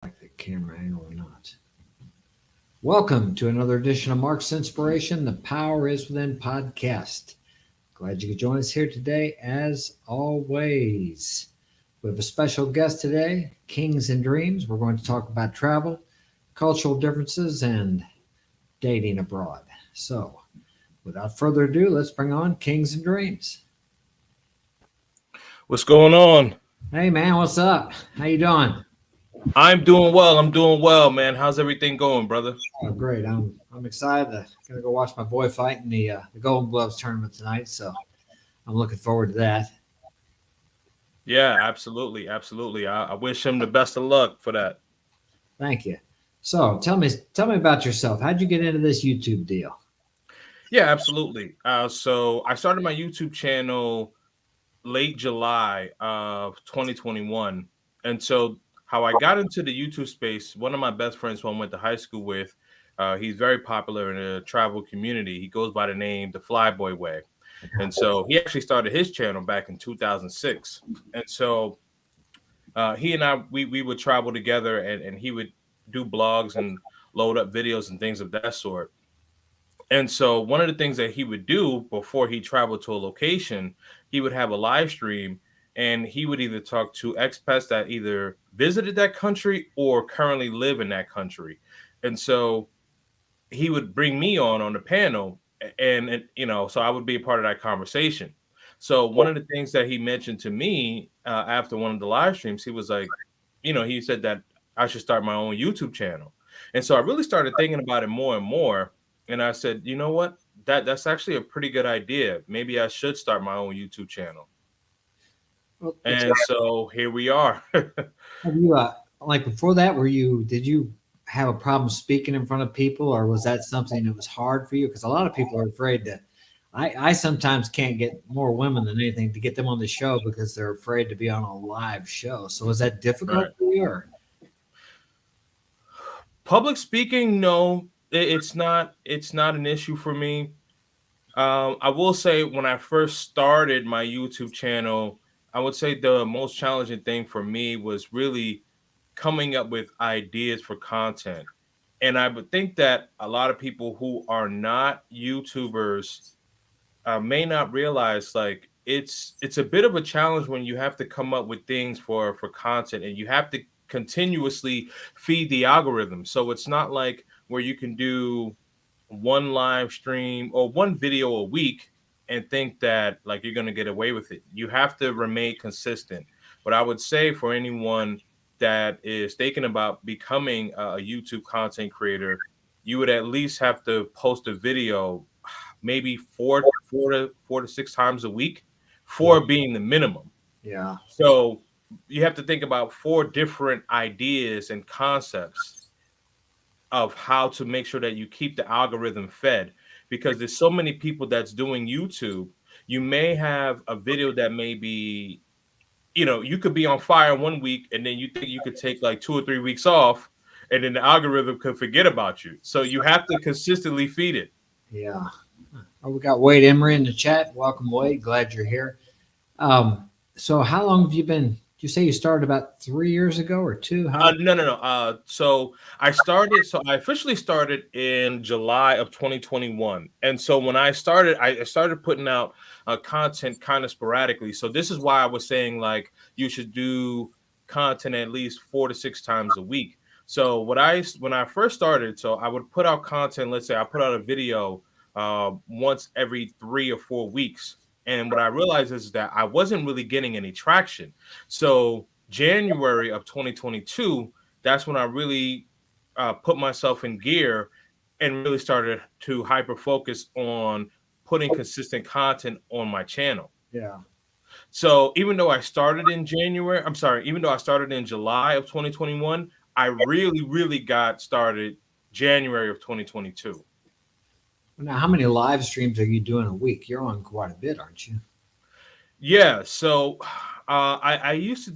Like the camera angle or not. Welcome to another edition of Mark's Inspiration, The Power is Within podcast. Glad you could join us here today, as always. We have a special guest today, Kings and Dreams. We're going to talk about travel, cultural differences, and dating abroad. So, without further ado, let's bring on Kings and Dreams. What's going on? Hey, man, what's up? How you doing? I'm doing well. I'm doing well, man. How's everything going, brother? Oh, great! I'm excited. Gonna go watch my boy fight in the Golden Gloves tournament tonight. So I'm looking forward to that. Yeah, absolutely, absolutely. I wish him the best of luck for that. Thank you. So tell me about yourself. How'd you get into this YouTube deal? Yeah, absolutely. So I started my YouTube channel late July of 2021, and so how I got into the YouTube space, one of my best friends who I went to high school with, he's very popular in the travel community. He goes by the name the Flyboy Way. And so he actually started his channel back in 2006. And so he and I we would travel together, and he would do blogs and load up videos and things of that sort. And so one of the things that he would do before he traveled to a location, he would have a live stream, and he would either talk to expats that either visited that country or currently live in that country. And so he would bring me on the panel, and so I would be a part of that conversation. So one of the things that he mentioned to me after one of the live streams, he was like, he said that I should start my own YouTube channel. And so I really started thinking about it more and more, and I said, you know what, that's actually a pretty good idea. Maybe I should start my own YouTube channel. Well, that's And so here we are. have you like before that? Did you have a problem speaking in front of people, or was that something that was hard for you? Because a lot of people are afraid to. I sometimes can't get more women than anything to get them on the show because they're afraid to be on a live show. So was that difficult Right. for you? Or? Public speaking, no, it's not an issue for me. I will say when I first started my YouTube channel, I would say the most challenging thing for me was really coming up with ideas for content. And I would think that a lot of people who are not YouTubers may not realize, like, it's a bit of a challenge when you have to come up with things for content, and you have to continuously feed the algorithm. So it's not like where you can do one live stream or one video a week and think that like you're going to get away with it. You have to remain consistent. But I would say for anyone that is thinking about becoming a YouTube content creator, you would at least have to post a video maybe four to six times a week, Yeah. four being the minimum. Yeah. So you have to think about four different ideas and concepts of how to make sure that you keep the algorithm fed, because there's so many people that's doing YouTube. You may have a video that may be, you could be on fire one week, and then you think you could take like 2 or 3 weeks off, and then the algorithm could forget about you. So you have to consistently feed it. Yeah. Oh, we got Wade Emery in the chat. Welcome, Wade. Glad you're here. So how long have you been? Did you say you started about 3 years ago or two? How? No, no, no. So I officially started in July of 2021. And so when I started, I started putting out content kind of sporadically. So this is why I was saying like you should do content at least 4 to 6 times a week. So when I first started, so I would put out content. Let's say I put out a video once every 3 or 4 weeks. And what I realized is that I wasn't really getting any traction. So January of 2022, that's when I really put myself in gear and really started to hyper focus on putting consistent content on my channel. Yeah. So even though I started in July of 2021, I really, really got started January of 2022. Now, how many live streams are you doing a week? You're on quite a bit, aren't you? Yeah, so I used to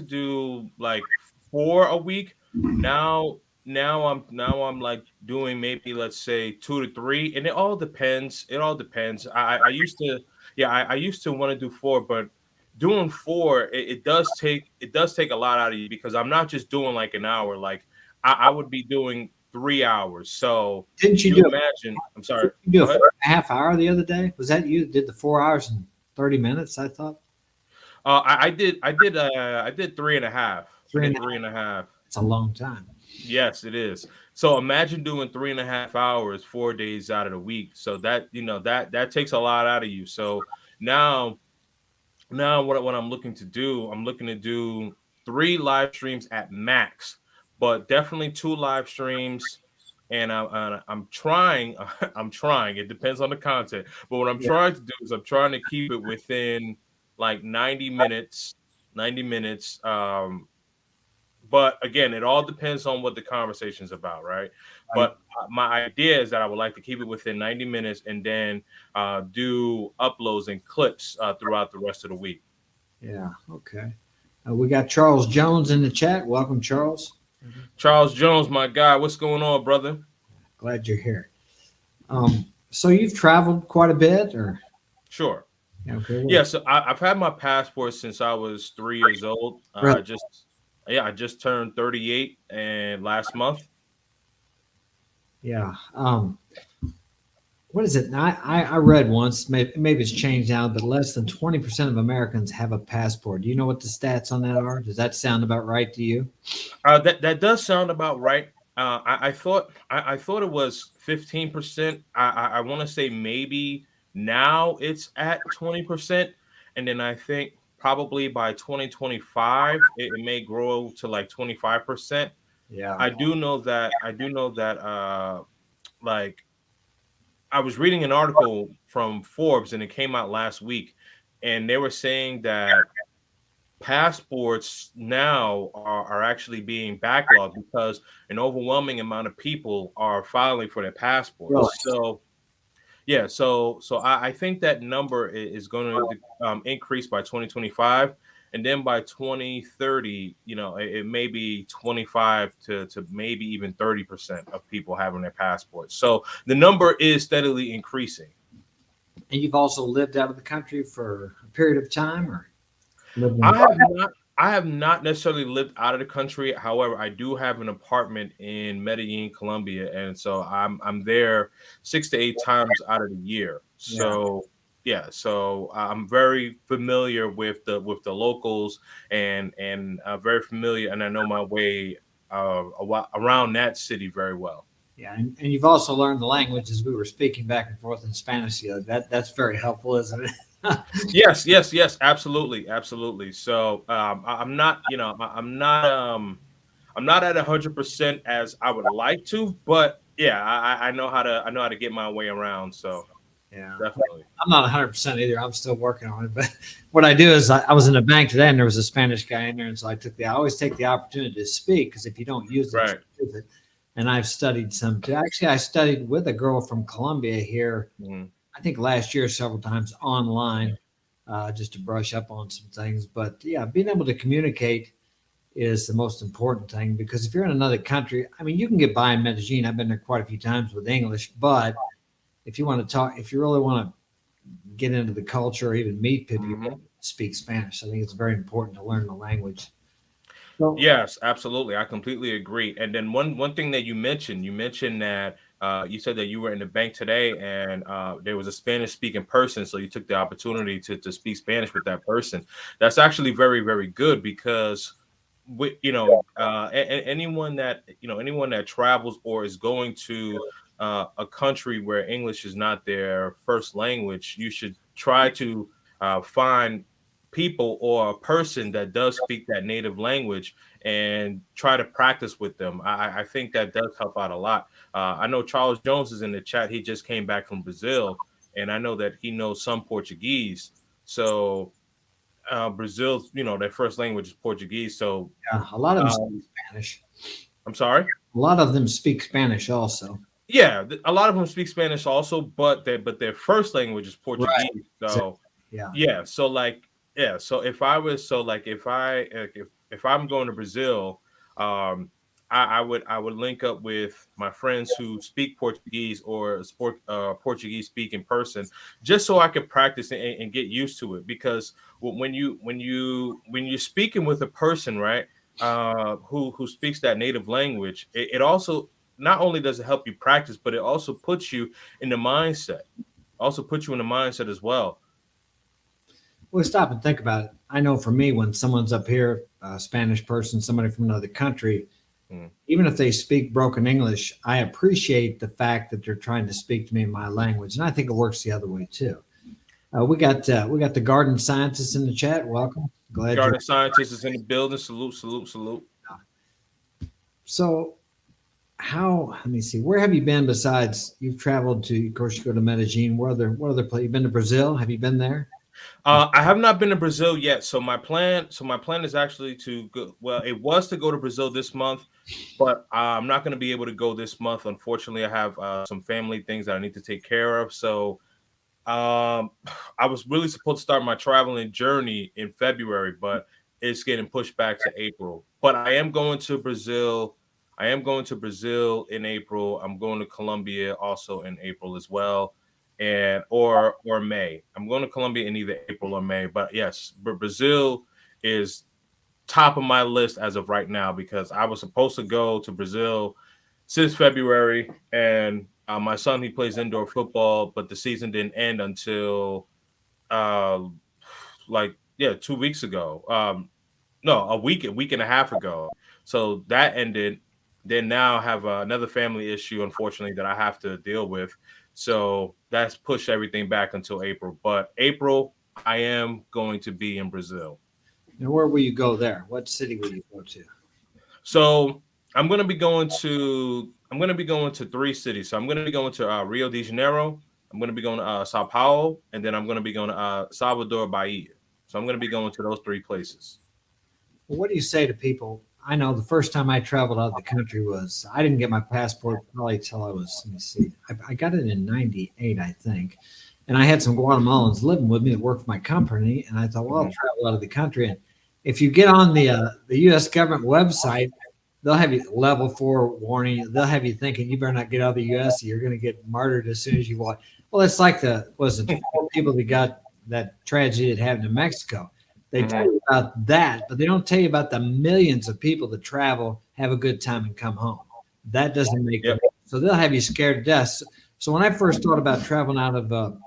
do like four a week. Now I'm like doing maybe let's say 2 to 3, and it all depends. It all depends. I used to, yeah, I used to want to do four, but doing four, it does take a lot out of you, because I'm not just doing like an hour. Like I would be doing 3 hours. So Didn't you you do imagine. I'm sorry. didn't you do a Go ahead. 4.5 hour the other day? Was that you that did the 4 hours and 30 minutes? I thought I did 3.5. I three and did a half. three and a half. It's a long time. Yes, it is. So imagine doing 3.5 hours 4 days out of the week. So that takes a lot out of you. So now now what I'm looking to do, I'm looking to do 3 live streams at max, but definitely 2 live streams. And I'm trying, I'm trying. It depends on the content, but what I'm Yeah. trying to do is I'm trying to keep it within like 90 minutes, 90 minutes. But again, it all depends on what the conversation's about, right? Right. But my idea is that I would like to keep it within 90 minutes, and then do uploads and clips throughout the rest of the week. Yeah. Okay. We got Charles Jones in the chat. Welcome, Charles. Charles Jones, my guy, what's going on, brother? Glad you're here. So you've traveled quite a bit, or Sure. okay? Yeah, so I've had my passport since I was 3 years old. Really? I just turned 38 and last month. Yeah. What is it? Now, I read once, maybe it's changed now, but less than 20% of Americans have a passport. Do you know what the stats on that are? Does that sound about right to you? That does sound about right. I thought it was 15%. I want to say maybe now it's at 20%, and then I think probably by 2025 it may grow to like 25%. Yeah. I do know that like I was reading an article from Forbes, and it came out last week, and they were saying that passports now are actually being backlogged because an overwhelming amount of people are filing for their Really? passports. So yeah, so I think that number is going to increase by 2025, and then by 2030, it may be 25 to maybe even 30% of people having their passports. So the number is steadily increasing. And you've also lived out of the country for a period of time, or lived in? I have not. I have not necessarily lived out of the country. However, I do have an apartment in Medellin, Colombia, and so I'm there 6 to 8 times out of the year. Yeah. So yeah, so I'm very familiar with the locals, and very familiar, and I know my way around that city very well. Yeah, and you've also learned the language as we were speaking back and forth in Spanish the other. That's very helpful, isn't it? Yes, yes, yes, absolutely, absolutely. So I'm not, I'm not at 100% as I would like to, but yeah, I know how to get my way around. So Yeah. definitely. I'm not 100% either. I'm still working on it. But what I do is I was in a bank today and there was a Spanish guy in there. And so I always take the opportunity to speak because if you don't use it, Right. you use it. And I've studied some too. Actually, I studied with a girl from Colombia here, Mhm. I think last year several times online, just to brush up on some things. But yeah, being able to communicate is the most important thing because if you're in another country, I mean, you can get by in Medellin. I've been there quite a few times with English, but if you want to talk, if you really want to get into the culture or even meet people, you Mhm. speak Spanish. I think it's very important to learn the language. So, Yes, absolutely. I completely agree. And then one thing that you mentioned that you said that you were in the bank today, and there was a Spanish speaking person, so you took the opportunity to speak Spanish with that person. That's actually very, very good because with anyone that travels or is going to a country where English is not their first language, you should try to find people or a person that does speak that native language and try to practice with them. I think that does help out a lot. I know Charles Jones is in the chat. He just came back from Brazil, and I know that he knows some Portuguese. So Brazil's, their first language is Portuguese. So yeah, a lot of them speak um, Spanish. I'm sorry. A lot of them speak Spanish also. Yeah, a lot of them speak Spanish also, but their first language is Right. Portuguese. So, So yeah. yeah, so like so if I was so like if I if I'm going to Brazil, um, I would link up with my friends who speak Portuguese or Portuguese speaking person, just so I could practice and get used to it. Because when you're speaking with a person, right, who speaks that native language, it also not only does it help you practice, but it also puts you in the mindset. Also puts you in the mindset as well. Well, stop and think about it. I know for me, when someone's up here, a Spanish person, somebody from another country, Mm. even if they speak broken English, I appreciate the fact that they're trying to speak to me in my language, and I think it works the other way too. We got the garden scientists in the chat. Welcome, glad you're. Garden scientist is in the building. Salute, salute, salute. So, how? Let me see. Where have you been besides you've traveled to? Of course, you go to Medellin. What other place? You've been to Brazil? Have you been there? I have not been to Brazil yet, so my plan is actually to go. Well, it was to go to Brazil this month, but I'm not going to be able to go this month. Unfortunately, I have some family things that I need to take care of. So I was really supposed to start my traveling journey in February, but it's getting pushed back to April. But I am going to Brazil. I am going to Brazil in April. I'm going to Colombia also in April as well, and or May. I'm going to Colombia in either April or May. But yes, Brazil is top of my list as of right now because I was supposed to go to Brazil since February, and my son he plays indoor football, but the season didn't end until uh, like yeah 2 weeks ago. No, a week and a half ago. So that ended. Then now I have another family issue, unfortunately, that I have to deal with. So that's pushed everything back until April. But April, I am going to be in Brazil. And where will you go there? What city will you go to? So I'm gonna be going to three cities. So I'm gonna be going to Rio de Janeiro. I'm gonna be going to Sao Paulo, and then I'm gonna be going to Salvador Bahia. So I'm gonna be going to those three places. Well, what do you say to people? I know the first time I traveled out of the country was I didn't get my passport probably till I was, let me see, I got it in '98, I think. And I had some Guatemalans living with me that worked for my company. And I thought, well, I'll Mhm. travel out of the country. And if you get on the U.S. government website, they'll have you level 4 warning. They'll have you thinking you better not get out of the U.S. You're going to get murdered as soon as you walk. Well, it's like was it 4 people that got that tragedy that happened in Mexico. They tell Mhm. you about that, but they don't tell you about the millions of people that travel, have a good time, and come home. That doesn't make them. Yep. So they'll have you scared to death. So when I first thought about traveling out of the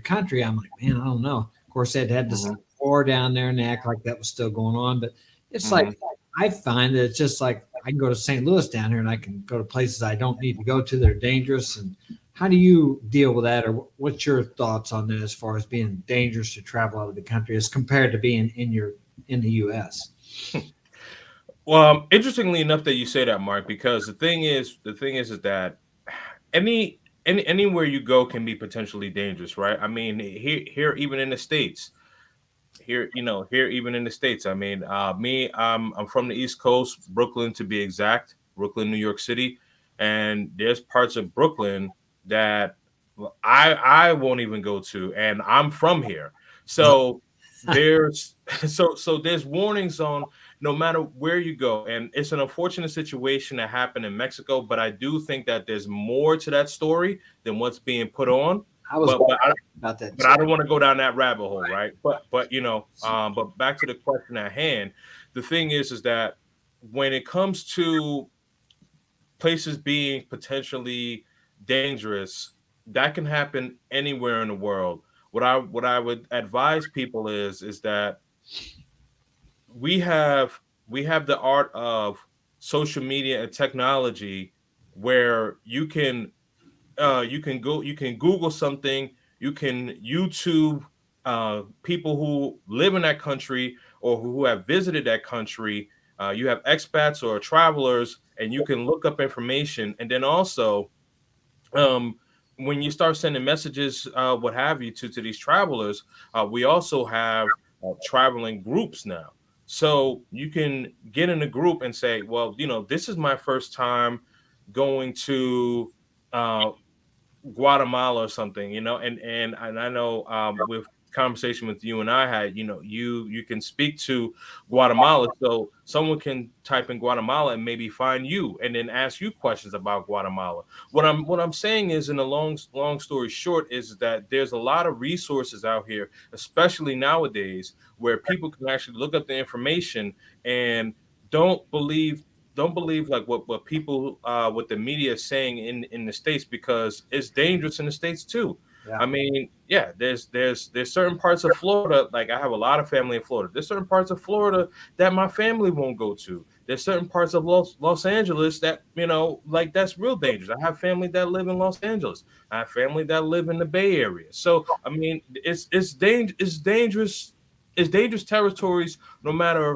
country, I'm like, man, I don't know. Of course, they'd had this Mhm. war down there and they act like that was still going on. But it's like, Mhm. I find that it's just like I can go to St. Louis down here and I can go to places I don't need to go to that are dangerous. And how do you deal with that? Or what's your thoughts on that as far as being dangerous to travel out of the country as compared to being in the US? Well, interestingly enough that you say that, Mark, because the thing is that anywhere you go can be potentially dangerous, right? I mean, here even in the states, here even in the states. I mean, I'm from the East Coast, Brooklyn to be exact, Brooklyn, New York City, and there's parts of Brooklyn that I won't even go to, and I'm from here, Uh, so there's so there's warnings on no matter where you go, and it's an unfortunate situation that happened in Mexico, but I do think that there's more to that story than what's being put on. I was But wondering but I, about that but too. I don't want to go down that rabbit hole, right? But back to the question at hand. The thing is that when it comes to places being potentially dangerous, that can happen anywhere in the world. What I would advise people is that we have we have the art of social media and technology where you can Google something, you can YouTube people who live in that country or who have visited that country. You have expats or travelers, and you can look up information. And then also, um, when you start sending messages, what have you, to these travelers, we also have traveling groups now. So you can get in a group and say, well, this is my first time going to uh, Guatemala or something, and I know with conversation with you and I had, you can speak to Guatemala, so someone can type in Guatemala and maybe find you and then ask you questions about Guatemala. What I'm saying is, in a long story short, is that there's a lot of resources out here, especially nowadays, where people can actually look up the information and don't believe don't believe like what people what the media is saying in the States, because it's dangerous in the States too. I Yeah. mean, yeah, there's certain parts of Florida, like I have a lot of family in Florida. There's certain parts of Florida that my family won't go to. There's certain parts of Los Angeles that, like that's real dangerous. I have family that live in Los Angeles. I have family that live in the Bay Area. So I mean, it's dangerous territories no matter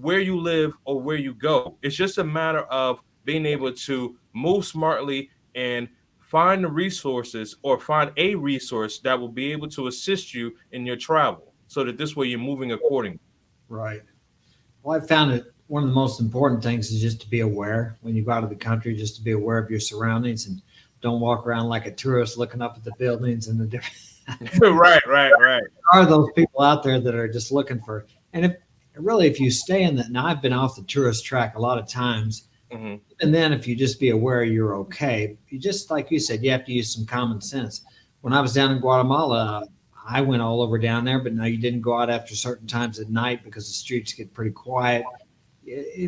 where you live or where you go. It's just a matter of being able to move smartly and find the resources, or find a resource that will be able to assist you in your travel, so that this way you're moving accordingly. Right. Well, I found it one of the most important things is just to be aware when you go out of the country, just to be aware of your surroundings and don't walk around like a tourist looking up at the buildings and the different. Right. There are those people out there that are just looking for, and if you stay in that, now I've been off the tourist track a lot of times. Hmm. And then if you just be aware you're okay, you just, like you said, you have to use some common sense. When I was down in Guatemala, I went all over down there, but no, you didn't go out after certain times at night because the streets get pretty quiet.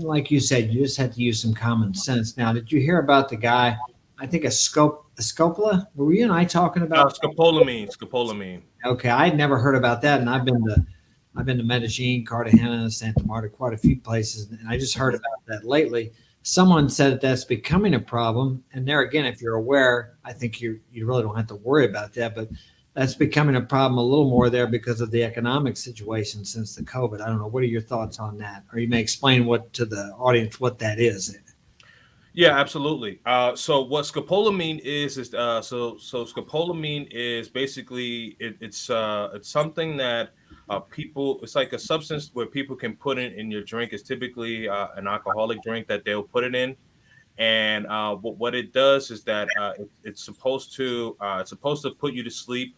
Like you said, you just had to use some common sense. Now, did you hear about the guy? I think a scopola. Were you and I talking about? Scopolamine. Okay, I'd never heard about that, and I've been to Medellin, Cartagena, Santa Marta, quite a few places, and I just heard about that lately. Someone said that that's becoming a problem, and there again, if you're aware, I think you really don't have to worry about that. But that's becoming a problem a little more there because of the economic situation since the COVID. I don't know. What are your thoughts on that? Or you may explain what to the audience what that is. Yeah, absolutely. So what scopolamine is so scopolamine is basically it's something that people, it's like a substance where people can put in your drink. It's typically an alcoholic drink that they'll put it in, and what it does is that it's supposed to put you to sleep.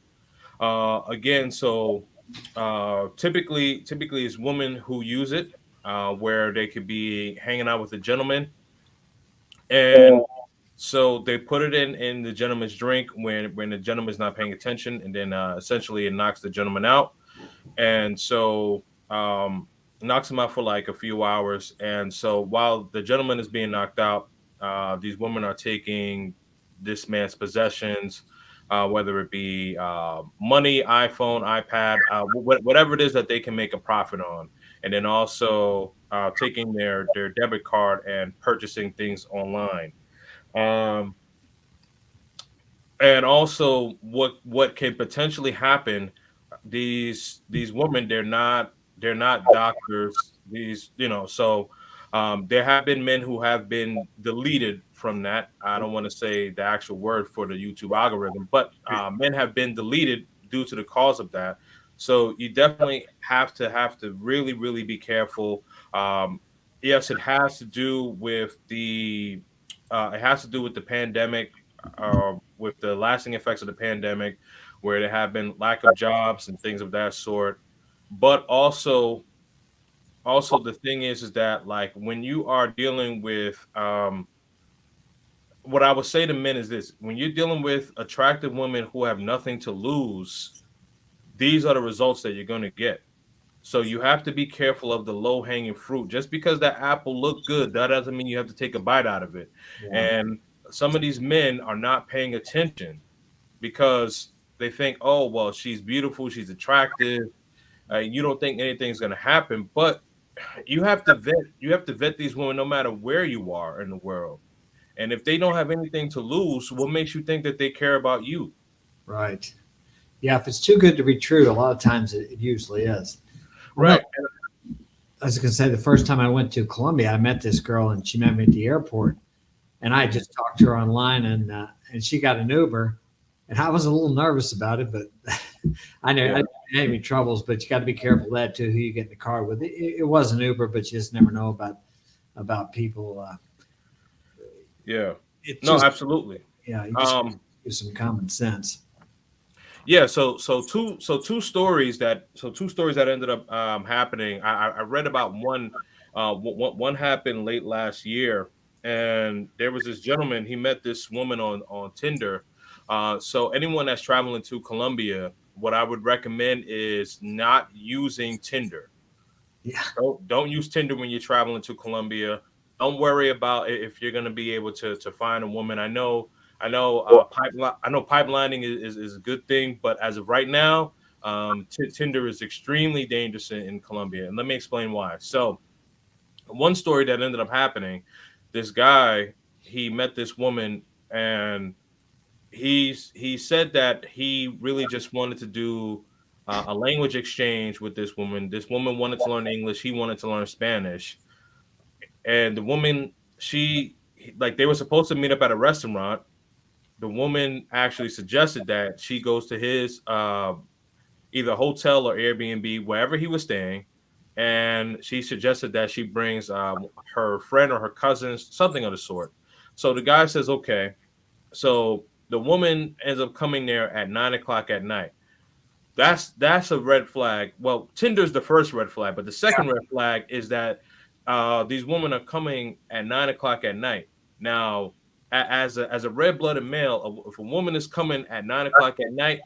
Again, so typically it's women who use it, where they could be hanging out with a gentleman, and so they put it in the gentleman's drink when the gentleman's not paying attention, and then essentially it knocks the gentleman out. And so knocks him out for like a few hours. And so while the gentleman is being knocked out, these women are taking this man's possessions, whether it be money, iPhone, iPad, whatever it is that they can make a profit on, and then also taking their debit card and purchasing things online. Um, and also, what can potentially happen, these women, they're not doctors, so there have been men who have been deleted from that. I don't want to say the actual word for the YouTube algorithm, but men have been deleted due to the cause of that. So you definitely have to really really be careful. Yes, it has to do with the pandemic, with the lasting effects of the pandemic, where there have been lack of jobs and things of that sort. But also the thing is that, like, when you are dealing with what I would say to men is this: when you're dealing with attractive women who have nothing to lose, these are the results that you're going to get. So you have to be careful of the low hanging fruit. Just because that apple looked good, that doesn't mean you have to take a bite out of it. Yeah. And some of these men are not paying attention because they think, oh, well, she's beautiful, she's attractive. You don't think anything's going to happen, but you have to vet these women no matter where you are in the world. And if they don't have anything to lose, what makes you think that they care about you? Right. Yeah. If it's too good to be true, a lot of times it usually is. I know. Right. I was going to say the first time I went to Colombia, I met this girl and she met me at the airport, and I just talked to her online, and she got an Uber, and I was a little nervous about it, but I know I Yeah. didn't have any troubles. But you got to be careful of that too, who you get in the car with. It was an Uber, but you just never know about people. Yeah. It No, just absolutely. Yeah, you just Um, use some common sense. Yeah, two stories that ended up happening. I read about one. One happened late last year, and there was this gentleman. He met this woman on Tinder. So anyone that's traveling to Colombia, what I would recommend is not using Tinder. Yeah. Don't use Tinder when you're traveling to Colombia. Don't worry about if you're going to be able to find a woman. I know pipelining is a good thing, but as of right now, Tinder is extremely dangerous in Colombia, and let me explain why. So, one story that ended up happening, this guy, he met this woman, and he said that he really just wanted to do a language exchange with this woman. This woman wanted to learn English. He wanted to learn Spanish, and the woman, like they were supposed to meet up at a restaurant. The woman actually suggested that she goes to his either hotel or Airbnb, wherever he was staying, and she suggested that she brings her friend or her cousins, something of the sort. So the guy says, okay. So the woman ends up coming there at 9 o'clock at night. That's a red flag. Well, Tinder's the first red flag, but the second red flag is that these women are coming at 9 o'clock at night. Now, as a red blooded male, if a woman is coming at 9 o'clock at night,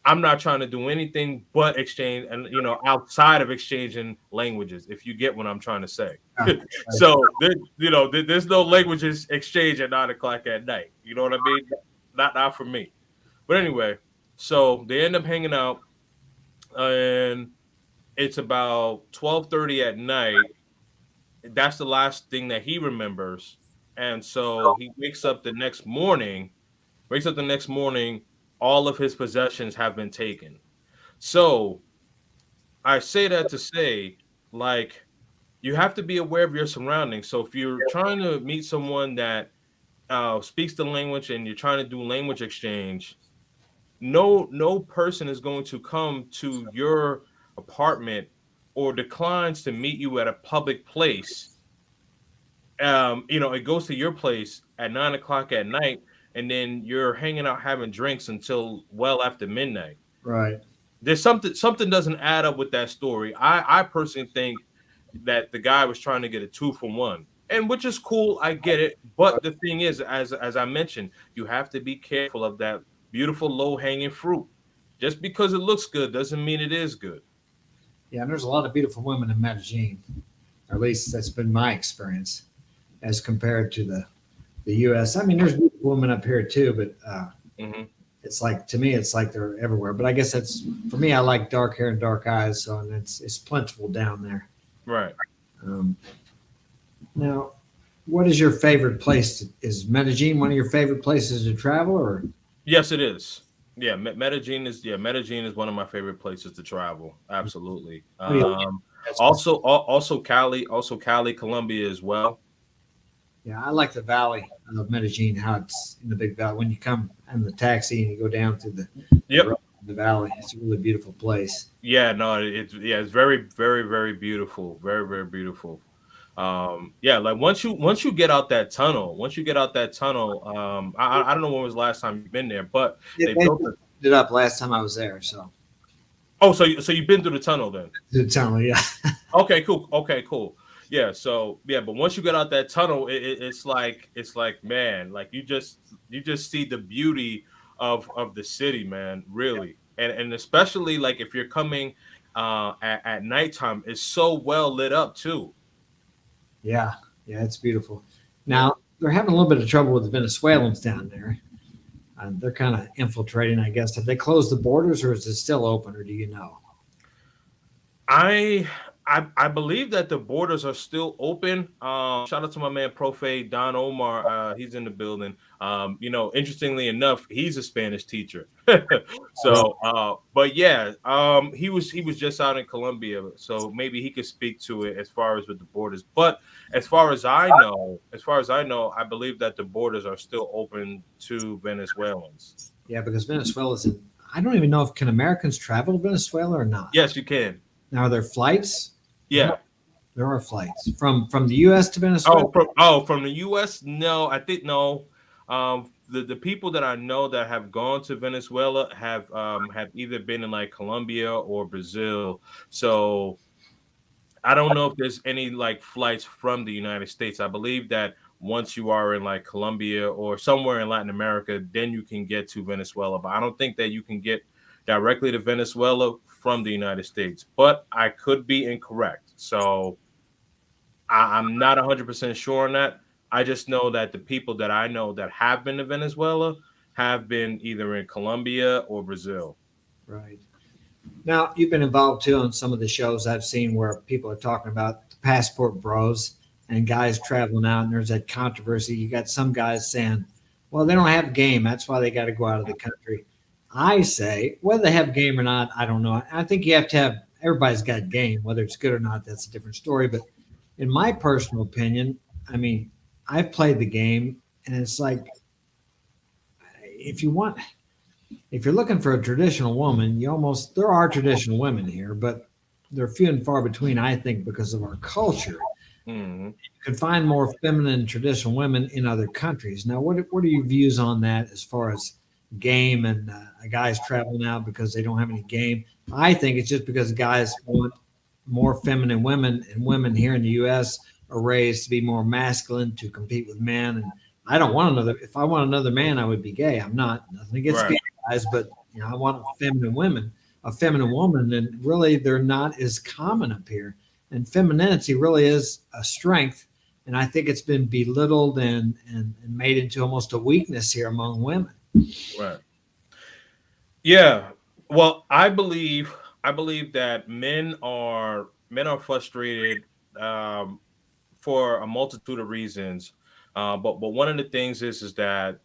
I'm not trying to do anything but exchange, and outside of exchanging languages. If you get what I'm trying to say, so there's no languages exchange at 9 o'clock at night. You know what I mean? Not for me. But anyway, so they end up hanging out, and it's about 12:30 at night. That's the last thing that he remembers, and so he wakes up the next morning. All of his possessions have been taken. So I say that to say, like, you have to be aware of your surroundings. So if you're trying to meet someone that speaks the language and you're trying to do language exchange, no person is going to come to your apartment or declines to meet you at a public place. It goes to your place at 9 o'clock at night, and then you're hanging out having drinks until well after midnight. Right. There's something doesn't add up with that story. I personally think that the guy was trying to get a 2 for 1, and which is cool. I get it, but the thing is, as I mentioned, you have to be careful of that beautiful low hanging fruit. Just because it looks good doesn't mean it is good. Yeah, and there's a lot of beautiful women in Medellin, or at least that's been my experience, as compared to the U.S. I mean, there's beautiful women up here too, but Hmm. it's like, to me, it's like they're everywhere. But I guess that's, for me. I like dark hair and dark eyes, so, and it's plentiful down there. Right. Um, Now, what is your favorite place? Is Medellin one of your favorite places to travel, or? Yes, it is. Yeah, Medellin is one of my favorite places to travel. Absolutely. What do you? Also Cali, Colombia as well. Yeah, I like the valley of Medellin. How it's in the big valley. When you come in the taxi and you go down through Yep. the valley, it's a really beautiful place. Yeah, no, it's very, very, very beautiful. Very, very beautiful. Yeah, like once you get out that tunnel, I don't know when was the last time you've been there, but They they built it. did it up last time I was there, so Oh, so you've been through the tunnel then? the tunnel. Yeah, Okay, cool. Okay, cool. Yeah, so yeah, but once you get out that tunnel, it's like man, like you just see the beauty of the city, man, really. And especially like if you're coming at nighttime, it's so well lit up too. yeah, yeah. It's beautiful. Yeah. Now they're having a little bit of trouble with the Venezuelans down there. They're kind of infiltrating, I guess. Have they closed the borders, or is it still open, or do you know? I I believe that the borders are still open. Shout out to my man Profe Don Omar. He's in the building. Interestingly enough, he's a Spanish teacher. So, but yeah, he was just out in Colombia, so maybe he could speak to it as far as with the borders. But as far as I know, I believe that the borders are still open to Venezuelans. Yeah, because Venezuela's in. I don't even know if can Americans travel to Venezuela or not. Yes, you can. Now, are there flights? Yeah. There are flights from the U.S. to Venezuela. From the U.S. No, I think no. the people that I know that have gone to Venezuela have either been in like Colombia or Brazil. So I don't know if there's any like flights from the United States. I believe that once you are in like Colombia or somewhere in Latin America, then you can get to Venezuela. But I don't think that you can get directly to Venezuela from the United States. But I could be incorrect. So I'm not 100% sure on that. I just know that the people that I know that have been to Venezuela have been either in Colombia or Brazil. Right. Now, you've been involved too on some of the shows I've seen where people are talking about the passport bros and guys traveling out, and there's that controversy. You got some guys saying, well, they don't have game. That's why they got to go out of the country. I say, whether they have game or not, I don't know. I think you have to have, everybody's got game. Whether it's good or not, that's a different story. But in my personal opinion, I mean, I've played the game, and it's like, if you want, if you're looking for a traditional woman, you almost there are traditional women here, but they're few and far between, I think, because of our culture. Hmm. You can find more feminine traditional women in other countries. Now, what are your views on that as far as game and guys traveling out because they don't have any game? I think it's just because guys want more feminine women, and women here in the U.S. are raised to be more masculine to compete with men. And I don't want another. If I want another man, I would be gay. I'm not. Nothing against Right. gay guys, but I want a feminine women, a feminine woman, and really they're not as common up here. And femininity really is a strength, and I think it's been belittled and made into almost a weakness here among women. Right. Yeah. Well, I believe that men are frustrated um, for a multitude of reasons. But one of the things is that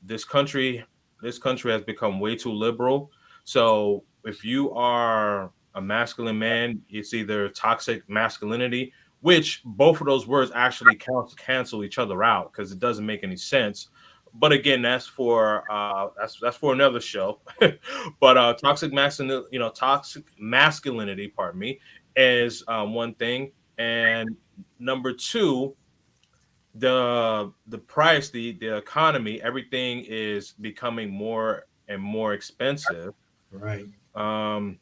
this country has become way too liberal. So if you are a masculine man, it's either toxic masculinity, which both of those words actually cancel each other out because it doesn't make any sense. But again, that's for another show. But toxic masculinity, pardon me, is one thing, and number two, the price, the economy, everything is becoming more and more expensive. Right. Um,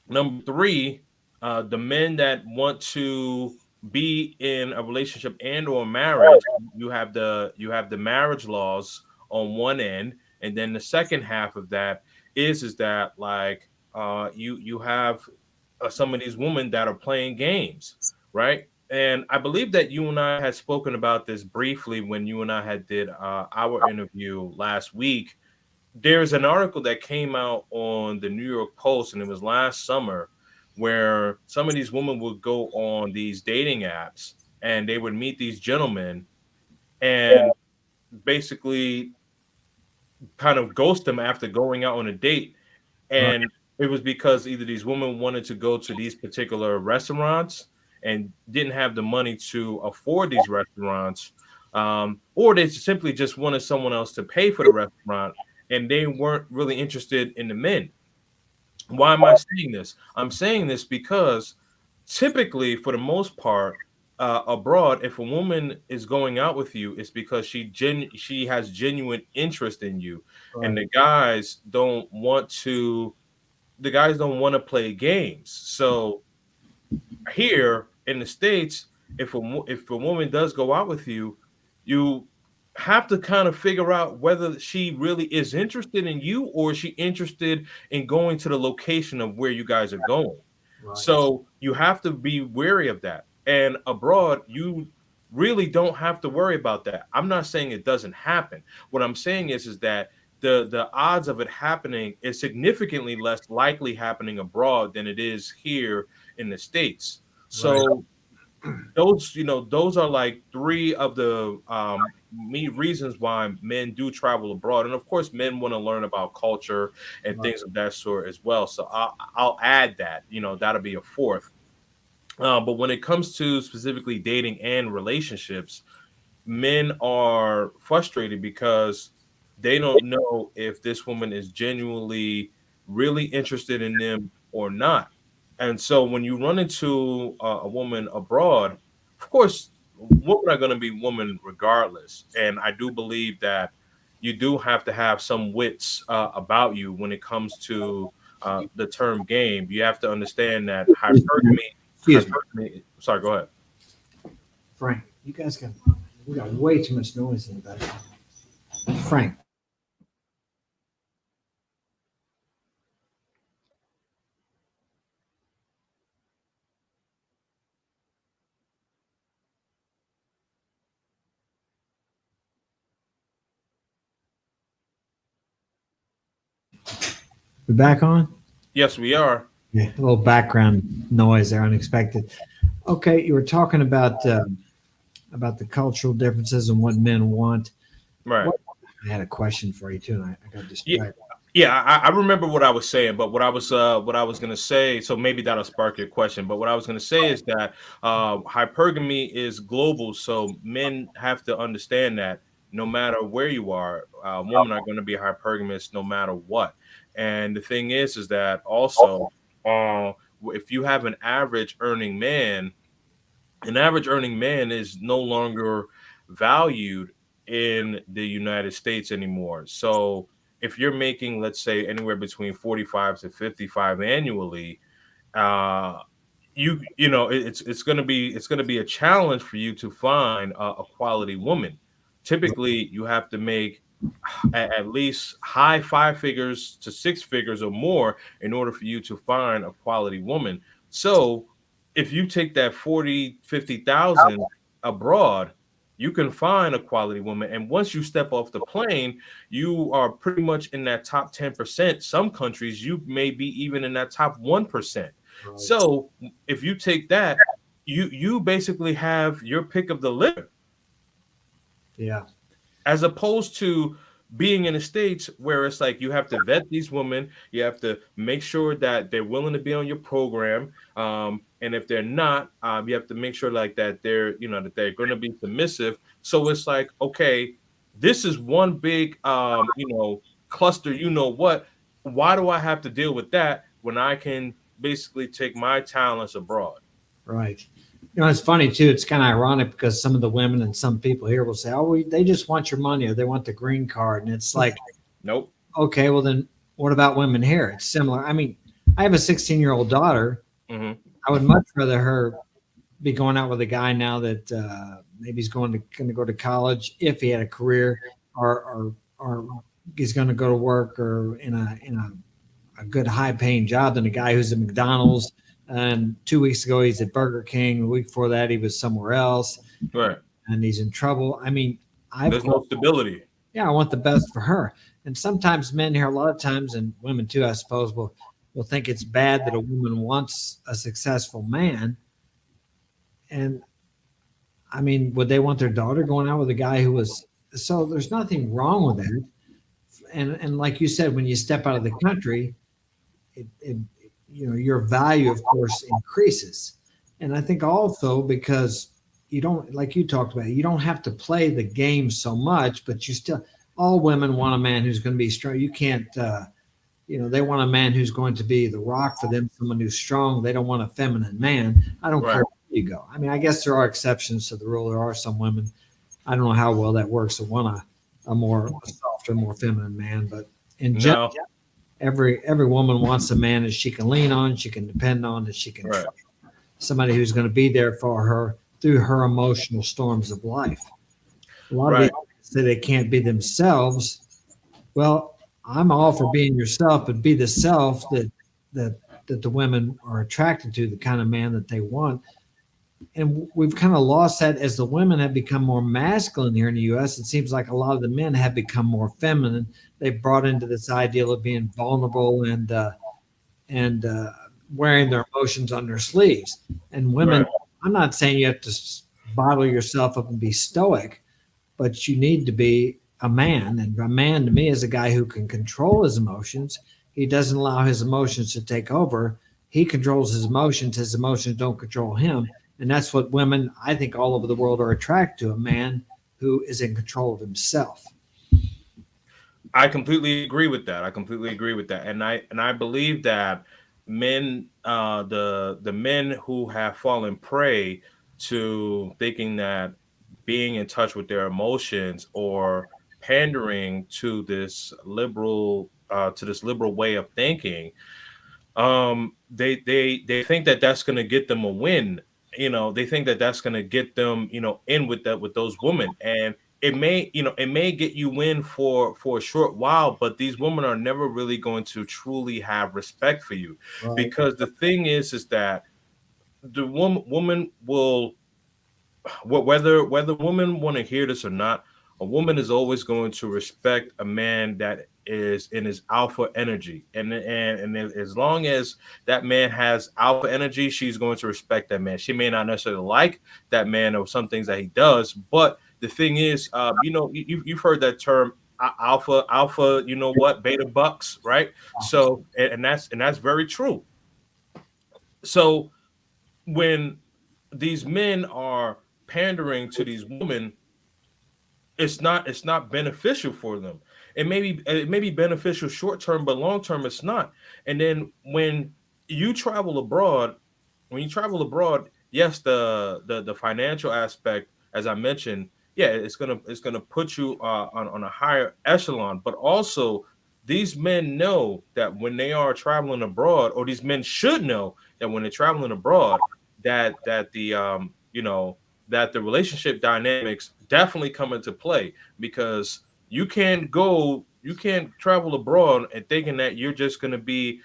Number three, the men that want to be in a relationship and or marriage, you have the marriage laws on one end, and then the second half of that is that like you have some of these women that are playing games, right? And I believe that you and I had spoken about this briefly when you and I had did our interview last week. There's an article that came out on the New York Post, and it was last summer, where some of these women would go on these dating apps and they would meet these gentlemen and basically kind of ghost them after going out on a date. Right. And it was because either these women wanted to go to these particular restaurants and didn't have the money to afford these restaurants, or they simply just wanted someone else to pay for the restaurant and they weren't really interested in the men. Why am I saying this? I'm saying this because typically, for the most part, abroad, if a woman is going out with you, it's because she has genuine interest in you, and Right. the guys don't want to play games. So here in the states, if a woman does go out with you, you have to kind of figure out whether she really is interested in you or is she interested in going to the location of where you guys are going. Right. So you have to be wary of that. And abroad, you really don't have to worry about that. I'm not saying it doesn't happen. What I'm saying is that the odds of it happening is significantly less likely happening abroad than it is here in the States. Right. So those are like three of the me reasons why men do travel abroad, and of course men want to learn about culture and Right. things of that sort as well. So I'll add that, that'll be a fourth. But when it comes to specifically dating and relationships, men are frustrated because they don't know if this woman is genuinely really interested in them or not. And so when you run into a woman abroad, of course, women are going to be women regardless. And I do believe that you do have to have some wits about you when it comes to the term game. You have to understand that Excuse me, hypergamy. Sorry, go ahead. Frank. We got way too much noise in the background. Frank, we back on? Yes, we are. Yeah, a little background noise there, unexpected. Okay, you were talking about the cultural differences and what men want. Right. What I had a question for you too, and I got Yeah, distracted. yeah. I remember what I was saying, but what I was gonna say. So maybe that'll spark your question. But what I was gonna say is that hypergamy is global. So men have to understand that no matter where you are, women are going to be hypergamous no matter what. And the thing is that also, uh, if you have an average earning man is no longer valued in the United States anymore. So if you're making, let's say, anywhere between 45 to 55 annually, uh, it's gonna be a challenge for you to find a quality woman. Typically, you have to make at least high five figures to six figures or more in order for you to find a quality woman. So if you take that 40, 50,000 abroad, you can find a quality woman. And once you step off the plane, you are pretty much in that top 10%. Some countries, you may be even in that top 1%. Right. So if you take that, you basically have your pick of the litter, Yeah. as opposed to being in the States where it's like you have to vet these women, you have to make sure that they're willing to be on your program, and if they're not, you have to make sure like that that they're going to be submissive. So it's like, okay, this is one big cluster. What? Why do I have to deal with that when I can basically take my talents abroad? Right. It's funny too. It's kind of ironic because some of the women and some people here will say, "Oh, they just want your money or they want the green card," and it's like, Nope. okay, well then, what about women here? It's similar. I mean, I have a 16-year-old daughter. Hmm. I would much rather her be going out with a guy now that maybe he's going to go to college if he had a career, or he's going to go to work or in a good high paying job than a guy who's at McDonald's. And 2 weeks ago he's at Burger King. The week before that he was somewhere else, Right. and he's in trouble. I mean, I've There's no stability. yeah, I want the best for her. And sometimes men here, a lot of times, and women too, I suppose, will think it's bad that a woman wants a successful man. And I mean, would they want their daughter going out with a guy who was so? There's nothing wrong with that. And like you said, when you step out of the country, it your value, of course, increases. And I think also because you don't, like you talked about, you don't have to play the game so much, but you still, all women want a man who's going to be strong. You can't. They want a man who's going to be the rock for them, someone who's strong. They don't want a feminine man. I don't Right. care where you go. I mean, I guess there are exceptions to the rule. There are some women, I don't know how well that works, that want a softer, more feminine man. But in general, No. every woman wants a man that she can lean on, she can depend on, that she can Right. trust. Somebody who's going to be there for her through her emotional storms of life. A lot of Right. people say they can't be themselves. Well, I'm all for being yourself, but be the self that that the women are attracted to, the kind of man that they want. And we've kind of lost that as the women have become more masculine here in the U.S. It seems like a lot of the men have become more feminine. They've brought into this ideal of being vulnerable and wearing their emotions on their sleeves. And women, Right. I'm not saying you have to bottle yourself up and be stoic, but you need to be a man. And a man to me is a guy who can control his emotions. He doesn't allow his emotions to take over. He controls his emotions. His emotions don't control him. And that's what women, I think, all over the world are attracted to, a man who is in control of himself. I completely agree with that. I completely agree with that. And I believe that the men who have fallen prey to thinking that being in touch with their emotions or pandering to this liberal way of thinking, they think that that's going to get them a win. They think that that's going to get them, in with that, with those women. And it may get you win for a short while, but these women are never really going to truly have respect for you. Right. Because the thing is that the woman will, whether women want to hear this or not, a woman is always going to respect a man that is in his alpha energy, and as long as that man has alpha energy, she's going to respect that man. She may not necessarily like that man or some things that he does, but the thing is, you've heard that term, alpha, beta bucks, right? So, and that's very true. So when these men are pandering to these women, it's not beneficial for them. It may be beneficial short term, but long term it's not. And then you travel abroad, yes, the financial aspect, as I mentioned, yeah, it's gonna put you on a higher echelon. But also, these men know that when they are traveling abroad, or these men should know that when they're traveling abroad, that the relationship dynamics definitely come into play, because you can't travel abroad and thinking that you're just going to be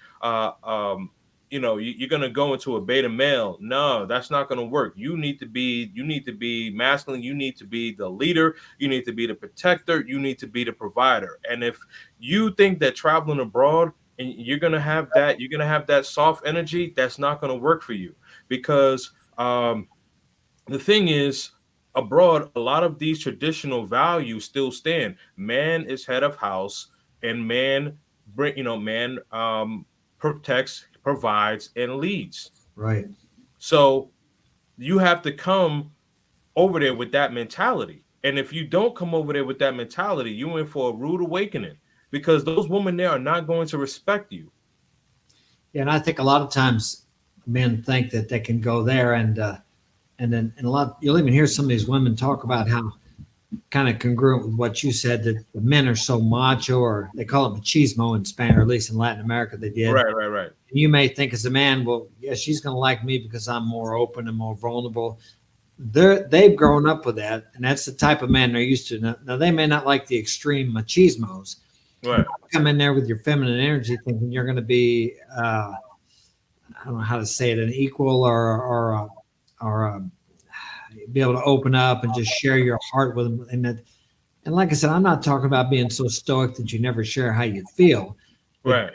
you're going to go into a beta male. No, that's not going to work. You need to be masculine. You need to be the leader. You need to be the protector. You need to be the provider. And if you think that traveling abroad and you're going to have that soft energy, that's not going to work for you. Because the thing is, abroad, a lot of these traditional values still stand. Man is head of house, and man protects, provides, and leads. Right. So you have to come over there with that mentality. And if you don't come over there with that mentality, you're in for a rude awakening, because those women there are not going to respect you. Yeah, and I think a lot of times men think that they can go there and a lot you'll even hear some of these women talk about how kind of congruent with what you said, that the men are so macho, or they call it machismo in Spanish, or at least in Latin America they did. Right, right, right. And you may think as a man, well, yeah, she's going to like me because I'm more open and more vulnerable. They've grown up with that, and that's the type of man they're used to. Now they may not like the extreme machismos. Right. Come in there with your feminine energy, thinking you're going to be, I don't know how to say it, an equal or be able to open up and just share your heart with them. And like I said, I'm not talking about being so stoic that you never share how you feel, but Right.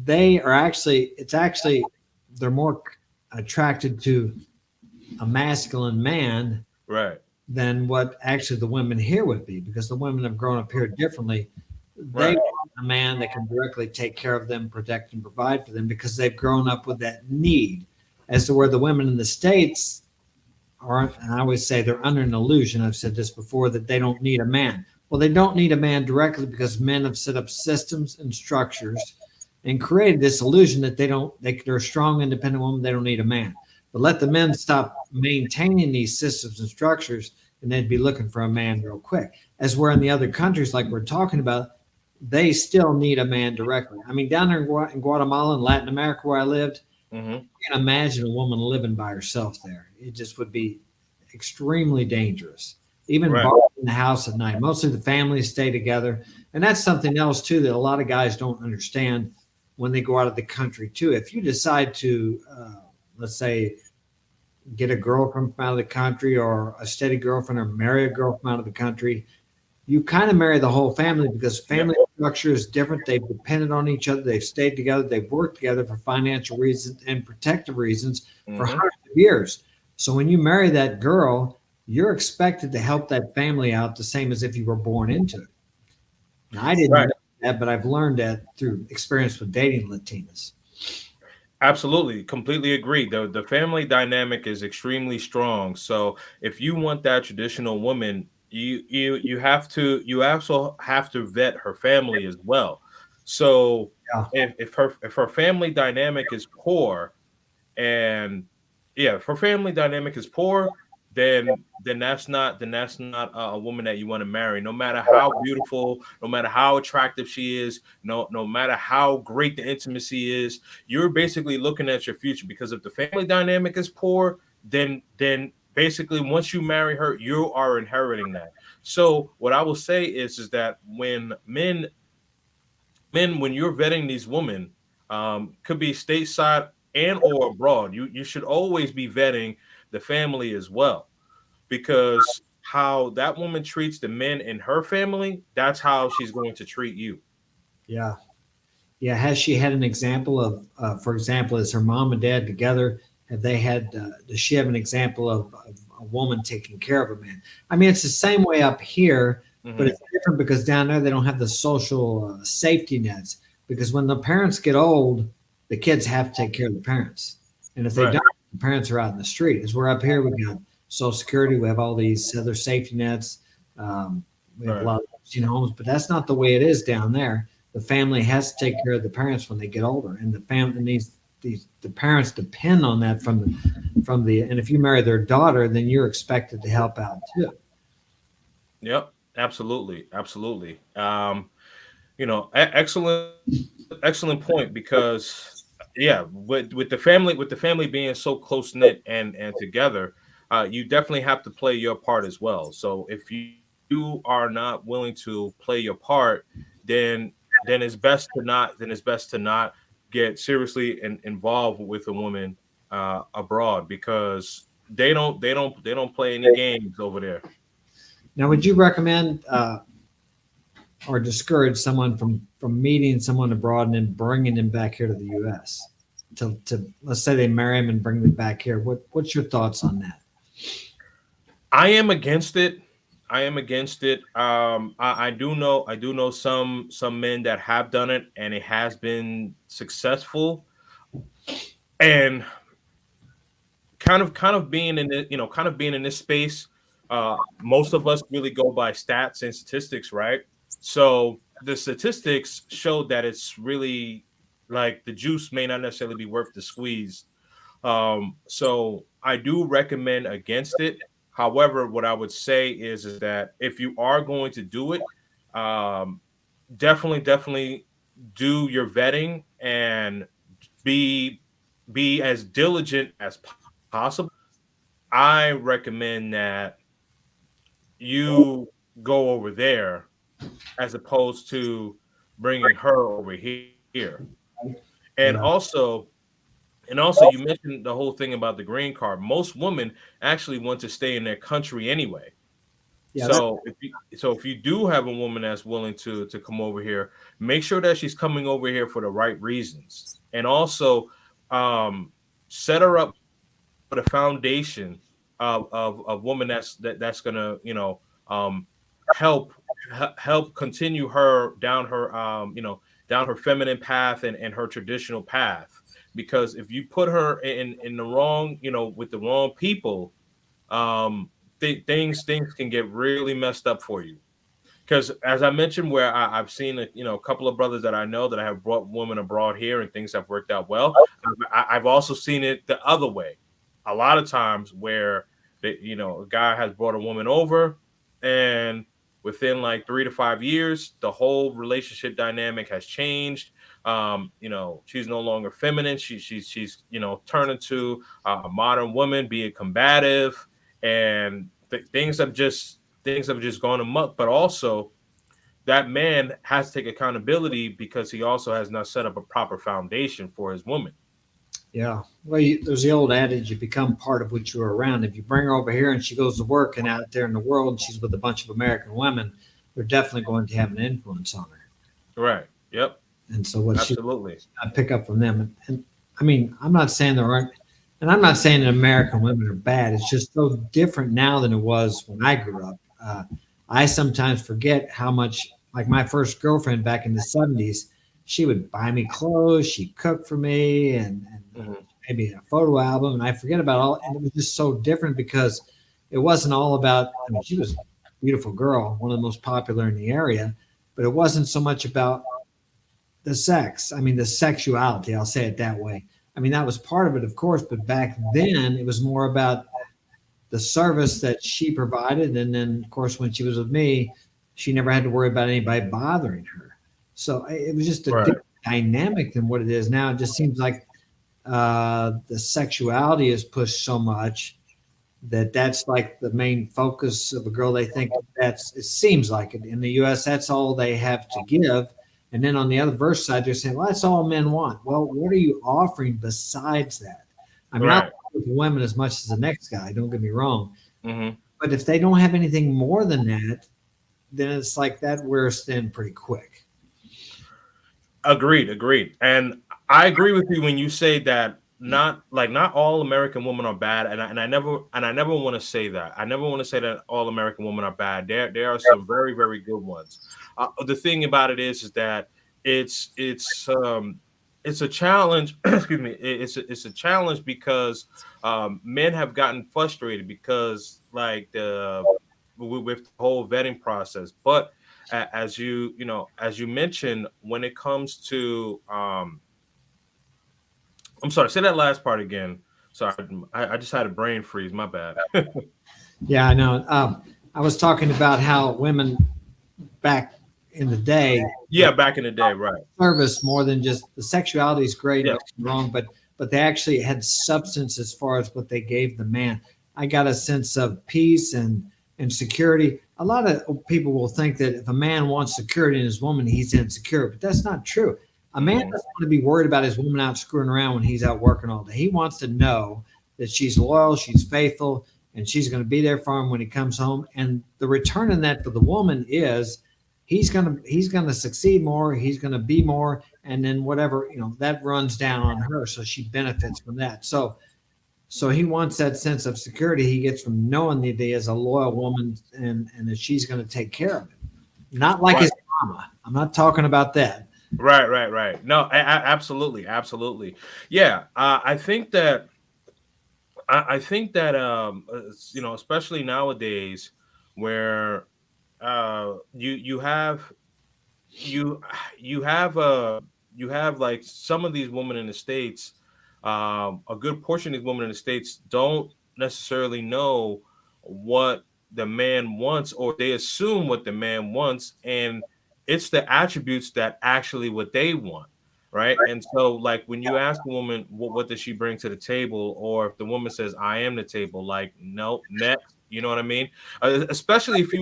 they are actually, they're more attracted to a masculine man Right. than what actually the women here would be, because the women have grown up here differently. They Right. want a man that can directly take care of them, protect and provide for them, because they've grown up with that need. As to where the women in the States are, and I always say they're under an illusion. I've said this before, that they don't need a man. Well, they don't need a man directly because men have set up systems and structures and created this illusion that they're a strong, independent woman. They don't need a man. But let the men stop maintaining these systems and structures, and they'd be looking for a man real quick. As where in the other countries, like we're talking about, they still need a man directly. I mean, down there in Guatemala and Latin America, where I lived, Hmm. I can't imagine a woman living by herself there. It just would be extremely dangerous. Even Right. bars in the house at night. Mostly the families stay together. And that's something else, too, that a lot of guys don't understand when they go out of the country, too. If you decide to, let's say, get a girlfriend from out of the country, or a steady girlfriend, or marry a girl from out of the country, you kind of marry the whole family, because Yep. family structure is different. They've depended on each other. They've stayed together. They've worked together for financial reasons and protective reasons for Hmm. hundreds of years. So when you marry that girl, you're expected to help that family out the same as if you were born into it. Now, I didn't Right. know that, but I've learned that through experience with dating Latinas. Absolutely, completely agree. The family dynamic is extremely strong. So if you want that traditional woman, you also have to vet her family as well. So Yeah. if her family dynamic is poor, and yeah, if her family dynamic is poor, then that's not a woman that you want to marry. No matter how beautiful, no matter how attractive she is, no matter how great the intimacy is, you're basically looking at your future. Because if the family dynamic is poor, then basically once you marry her, you are inheriting that. So what I will say is that when men, when you're vetting these women, could be stateside and or abroad, you should always be vetting the family as well, because how that woman treats the men in her family, that's how she's going to treat you. Yeah. Yeah. Has she had an example of, for example, is her mom and dad together? Have they had, does she have an example of a woman taking care of a man? I mean, it's the same way up here, but Hmm. it's different because down there they don't have the social safety nets. Because when the parents get old, the kids have to take care of the parents. And if they Right, don't, the parents are out in the street. As we're up here, we got Social Security, we have all these other safety nets. Um, we have a right. lot of homes, but that's not the way it is down there. The family has to take care of the parents when they get older, and the family and these the parents depend on that from the and if you marry their daughter, then you're expected to help out too. Yep, absolutely, absolutely. Excellent point, because yeah, with the family being so close knit and together, you definitely have to play your part as well. So if you are not willing to play your part, then it's best to not get seriously involved with a woman abroad, because they don't play any games over there. Now, would you recommend or discourage someone from meeting someone abroad and then bringing them back here to the U.S. To let's say they marry him and bring them back here? What's your thoughts on that? I am against it. I am against it. I do know some men that have done it and it has been successful. And kind of being in it, kind of being in this space, most of us really go by stats and statistics, right? So the statistics show that it's really like the juice may not necessarily be worth the squeeze. So I do recommend against it. However, what I would say is that if you are going to do it, um, definitely do your vetting and be be as diligent as possible. I recommend that you go over there as opposed to bringing her over here. And Yeah, also, you mentioned the whole thing about the green card. Most women actually want to stay in their country anyway. yeah, that, So if you do have a woman that's willing to come over here, make sure that she's coming over here for the right reasons, and also um, set her up with a foundation of woman that's gonna um, help help continue her down her down her feminine path and her traditional path. Because if you put her in the wrong, with the wrong people, um, things can get really messed up for you. Because as I mentioned, where I've seen a couple of brothers that I know that I have brought women abroad here and things have worked out well. I've also seen it the other way. A lot of times where a guy has brought a woman over, and within like 3 to 5 years, the whole relationship dynamic has changed. She's no longer feminine. She's turned into a modern woman, being combative, and things have just gone amok. But also, that man has to take accountability because he also has not set up a proper foundation for his woman. yeah. Well, there's the old adage: you become part of what you're around. If you bring her over here and she goes to work and out there in the world and she's with a bunch of American women, they're definitely going to have an influence on her. Right. Yep. And so what she Absolutely. I pick up from them. And I mean, I'm not saying there aren't, and I'm not saying that American women are bad. It's just so different now than it was when I grew up. I sometimes forget how much, like my first girlfriend back in the 70s, she would buy me clothes, she'd cook for me, and Hmm. maybe a photo album. And I forget about all, and it was just so different because it wasn't all about, I mean, she was a beautiful girl, one of the most popular in the area, but it wasn't so much about the sex. I mean, the sexuality. I'll say it that way. I mean, that was part of it, of course, but back then it was more about the service that she provided. And then, of course, when she was with me, she never had to worry about anybody bothering her. So it was just a Right. different dynamic than what it is now. It just seems like the sexuality is pushed so much that that's like the main focus of a girl. They think that's, it seems like it in the US, that's all they have to give. And then on the other verse side, they're saying, well, that's all men want. Well, what are you offering besides that? I mean, I'll Right. with women as much as the next guy, don't get me wrong. Hmm. But if they don't have anything more than that, then it's like that wears thin pretty quick. Agreed, agreed. And I agree with you when you say that not all American women are bad, and I never want to say that. I never want to say that all American women are bad. There are some very very good ones. The thing about it is that it's it's um it's a challenge. Excuse me. It's a challenge because men have gotten frustrated because like with the whole vetting process, but as as you mentioned, when it comes to I'm sorry, say that last part again. Sorry, I just had a brain freeze. My bad. Yeah, I know. I was talking about how women back in the day, Yeah, back in the day, right? service more than just the sexuality is great, don't Yes. get me wrong, but they actually had substance as far as what they gave the man. I got a sense of peace and security. A lot of people will think that if a man wants security in his woman, he's insecure, but that's not true. A man doesn't Hmm. want to be worried about his woman out screwing around when he's out working all day. He wants to know that she's loyal, she's faithful, and she's going to be there for him when he comes home. And the return in that for the woman is he's gonna succeed more, he's gonna be more, and then whatever that runs down on her, so she benefits from that. So he wants that sense of security he gets from knowing that he is a loyal woman and that she's going to take care of him, not like Right, his mama. I'm not talking about that. right, right, right. No, absolutely, absolutely. Yeah, I think that especially nowadays, where you have you you have you have like some of these women in the states, a good portion of these women in the states don't necessarily know what the man wants, or they assume what the man wants, and it's the attributes that actually what they want, right? And so like when you ask a woman what does she bring to the table, or if the woman says I am the table, like no, next, you know what I mean? Especially if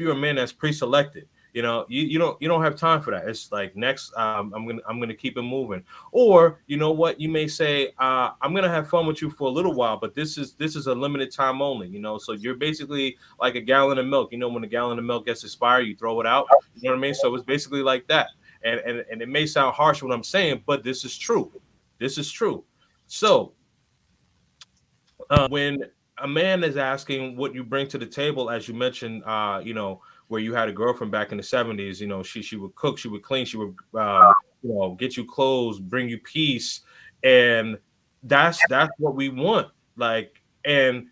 you're a man that's pre-selected, you don't have time for that. It's like next, I'm gonna keep it moving. Or you know what, you may say, I'm gonna have fun with you for a little while, but this is a limited time only. So you're basically like a gallon of milk. When a gallon of milk gets expired, you throw it out. You know what I mean? So it's basically like that. And it may sound harsh what I'm saying, but this is true. This is true. So when a man is asking what you bring to the table, as you mentioned, where you had a girlfriend back in the 70s, she would cook, she would clean, she would get you clothes, bring you peace, and that's what we want. Like, and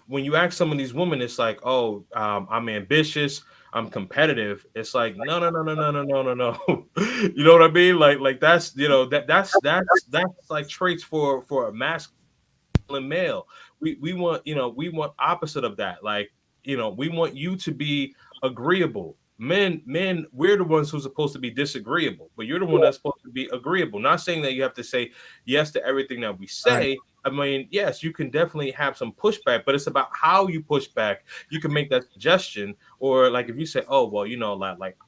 when you ask some of these women, it's like, oh, I'm ambitious, I'm competitive. It's like, no, no, no, no, no, no, no, no, no. You know what I mean? Like that's that's like traits for a masculine male. We want opposite of that. Like, we want you to be agreeable. Men, we're the ones who's supposed to be disagreeable, but you're the one that's supposed to be agreeable. Not saying that you have to say yes to everything that we Right. say. I mean, yes, you can definitely have some pushback, but it's about how you push back. You can make that suggestion, or like if you say, "Oh, well,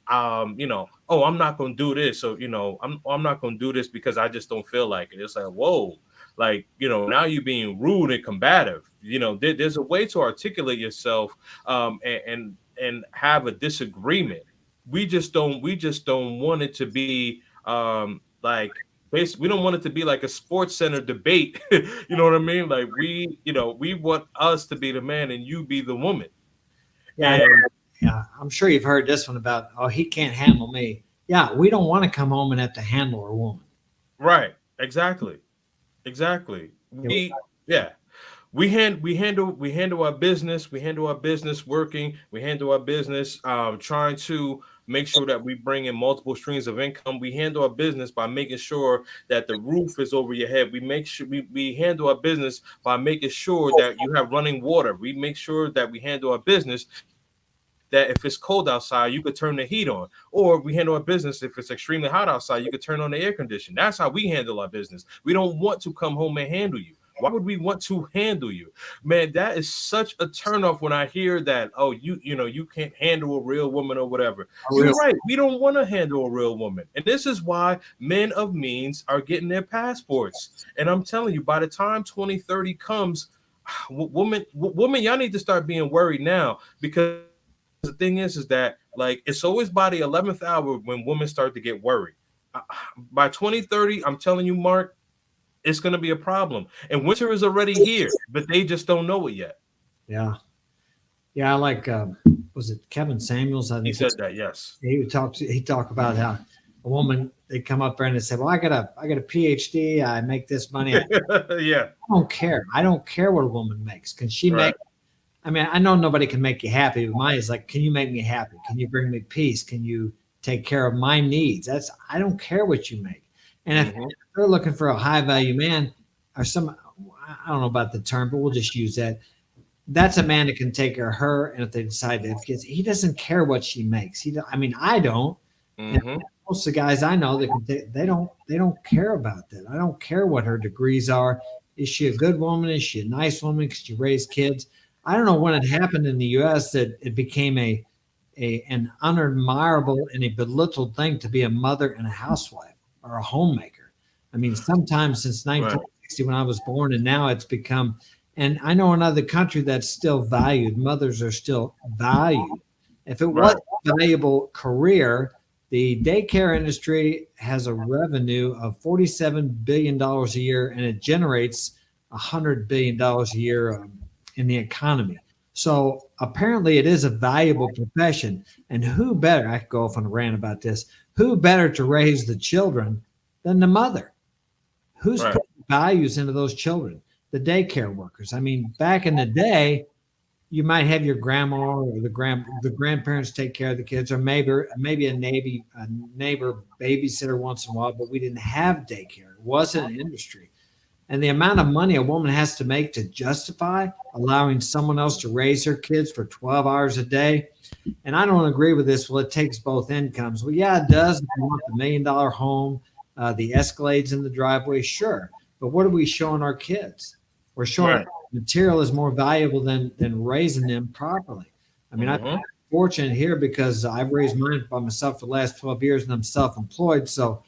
oh, I'm not going to do this," so I'm not going to do this because I just don't feel like it. It's like, whoa, like now you're being rude and combative. There's a way to articulate yourself, and have a disagreement. We just don't want it to be like basically, we don't want it to be like a sports center debate. You know what I mean? Like we want us to be the man and you be the woman. Yeah, And yeah. I'm sure you've heard this one about, oh, he can't handle me. Yeah, we don't want to come home and have to handle a woman. right, exactly, exactly. You know, Yeah. we handle our business. We handle our business working. We handle our business trying to make sure that we bring in multiple streams of income. We handle our business by making sure that the roof is over your head. We handle our business by making sure that you have running water. We make sure that we handle our business that if it's cold outside, you could turn the heat on. Or we handle our business if it's extremely hot outside, you could turn on the air condition. That's how we handle our business. We don't want to come home and handle you. Why would we want to handle you? Man, that is such a turnoff when I hear that, oh, you can't handle a real woman or whatever. You're Real. right. We don't want to handle a real woman. And this is why men of means are getting their passports. And I'm telling you, by the time 2030 comes, woman, y'all need to start being worried now, because the thing is that, like, it's always by the 11th hour when women start to get worried. Uh, by 2030, I'm telling you, Mark, it's going to be a problem. And winter is already here, but they just don't know it yet. Yeah. Yeah. I like, was it Kevin Samuels? I He think said that, yes. he talked about how a woman, they come up there and they say, well, I got a PhD. I make this money. I Yeah, don't care. I don't care what a woman makes. Can she right. make, I mean, I know nobody can make you happy, but mine is like, can you make me happy? Can you bring me peace? Can you take care of my needs? I don't care what you make. And if Hmm. they're looking for a high value man or I don't know about the term, but we'll just use that. That's a man that can take care of her. And if they decide to have kids, he doesn't care what she makes. I mean, I don't. And Hmm. most of the guys I know they don't care about that. I don't care what her degrees are. Is she a good woman? Is she a nice woman? Can she raise kids? I don't know when it happened in the U.S. that it became an unadmirable and a belittled thing to be a mother and a housewife or a homemaker. I mean, sometimes since Right, 1960 when I was born, and now it's become. And I know another country that's still valued. Mothers are still valued. If it was right, a valuable career, the daycare industry has a revenue of $47 billion a year, and it generates $100 billion a year in the economy. So apparently, it is a valuable profession. And who better? I could go off on a rant about this. Who better to raise the children than the mother? Who's right. putting values into those children? The daycare workers. I mean, back in the day, you might have your grandma or the grandparents take care of the kids, or maybe a neighbor babysitter once in a while. But we didn't have daycare; it wasn't an industry. And the amount of money a woman has to make to justify allowing someone else to raise her kids for 12 hours a day. And I don't agree with this. Well, it takes both incomes. Well, yeah, it does. If you want the $1 million home, the Escalades in the driveway, sure. But what are we showing our kids? We're showing Right. material is more valuable than raising them properly. I mean, I'm Hmm. fortunate here because I've raised mine by myself for the last 12 years and I'm self-employed. So,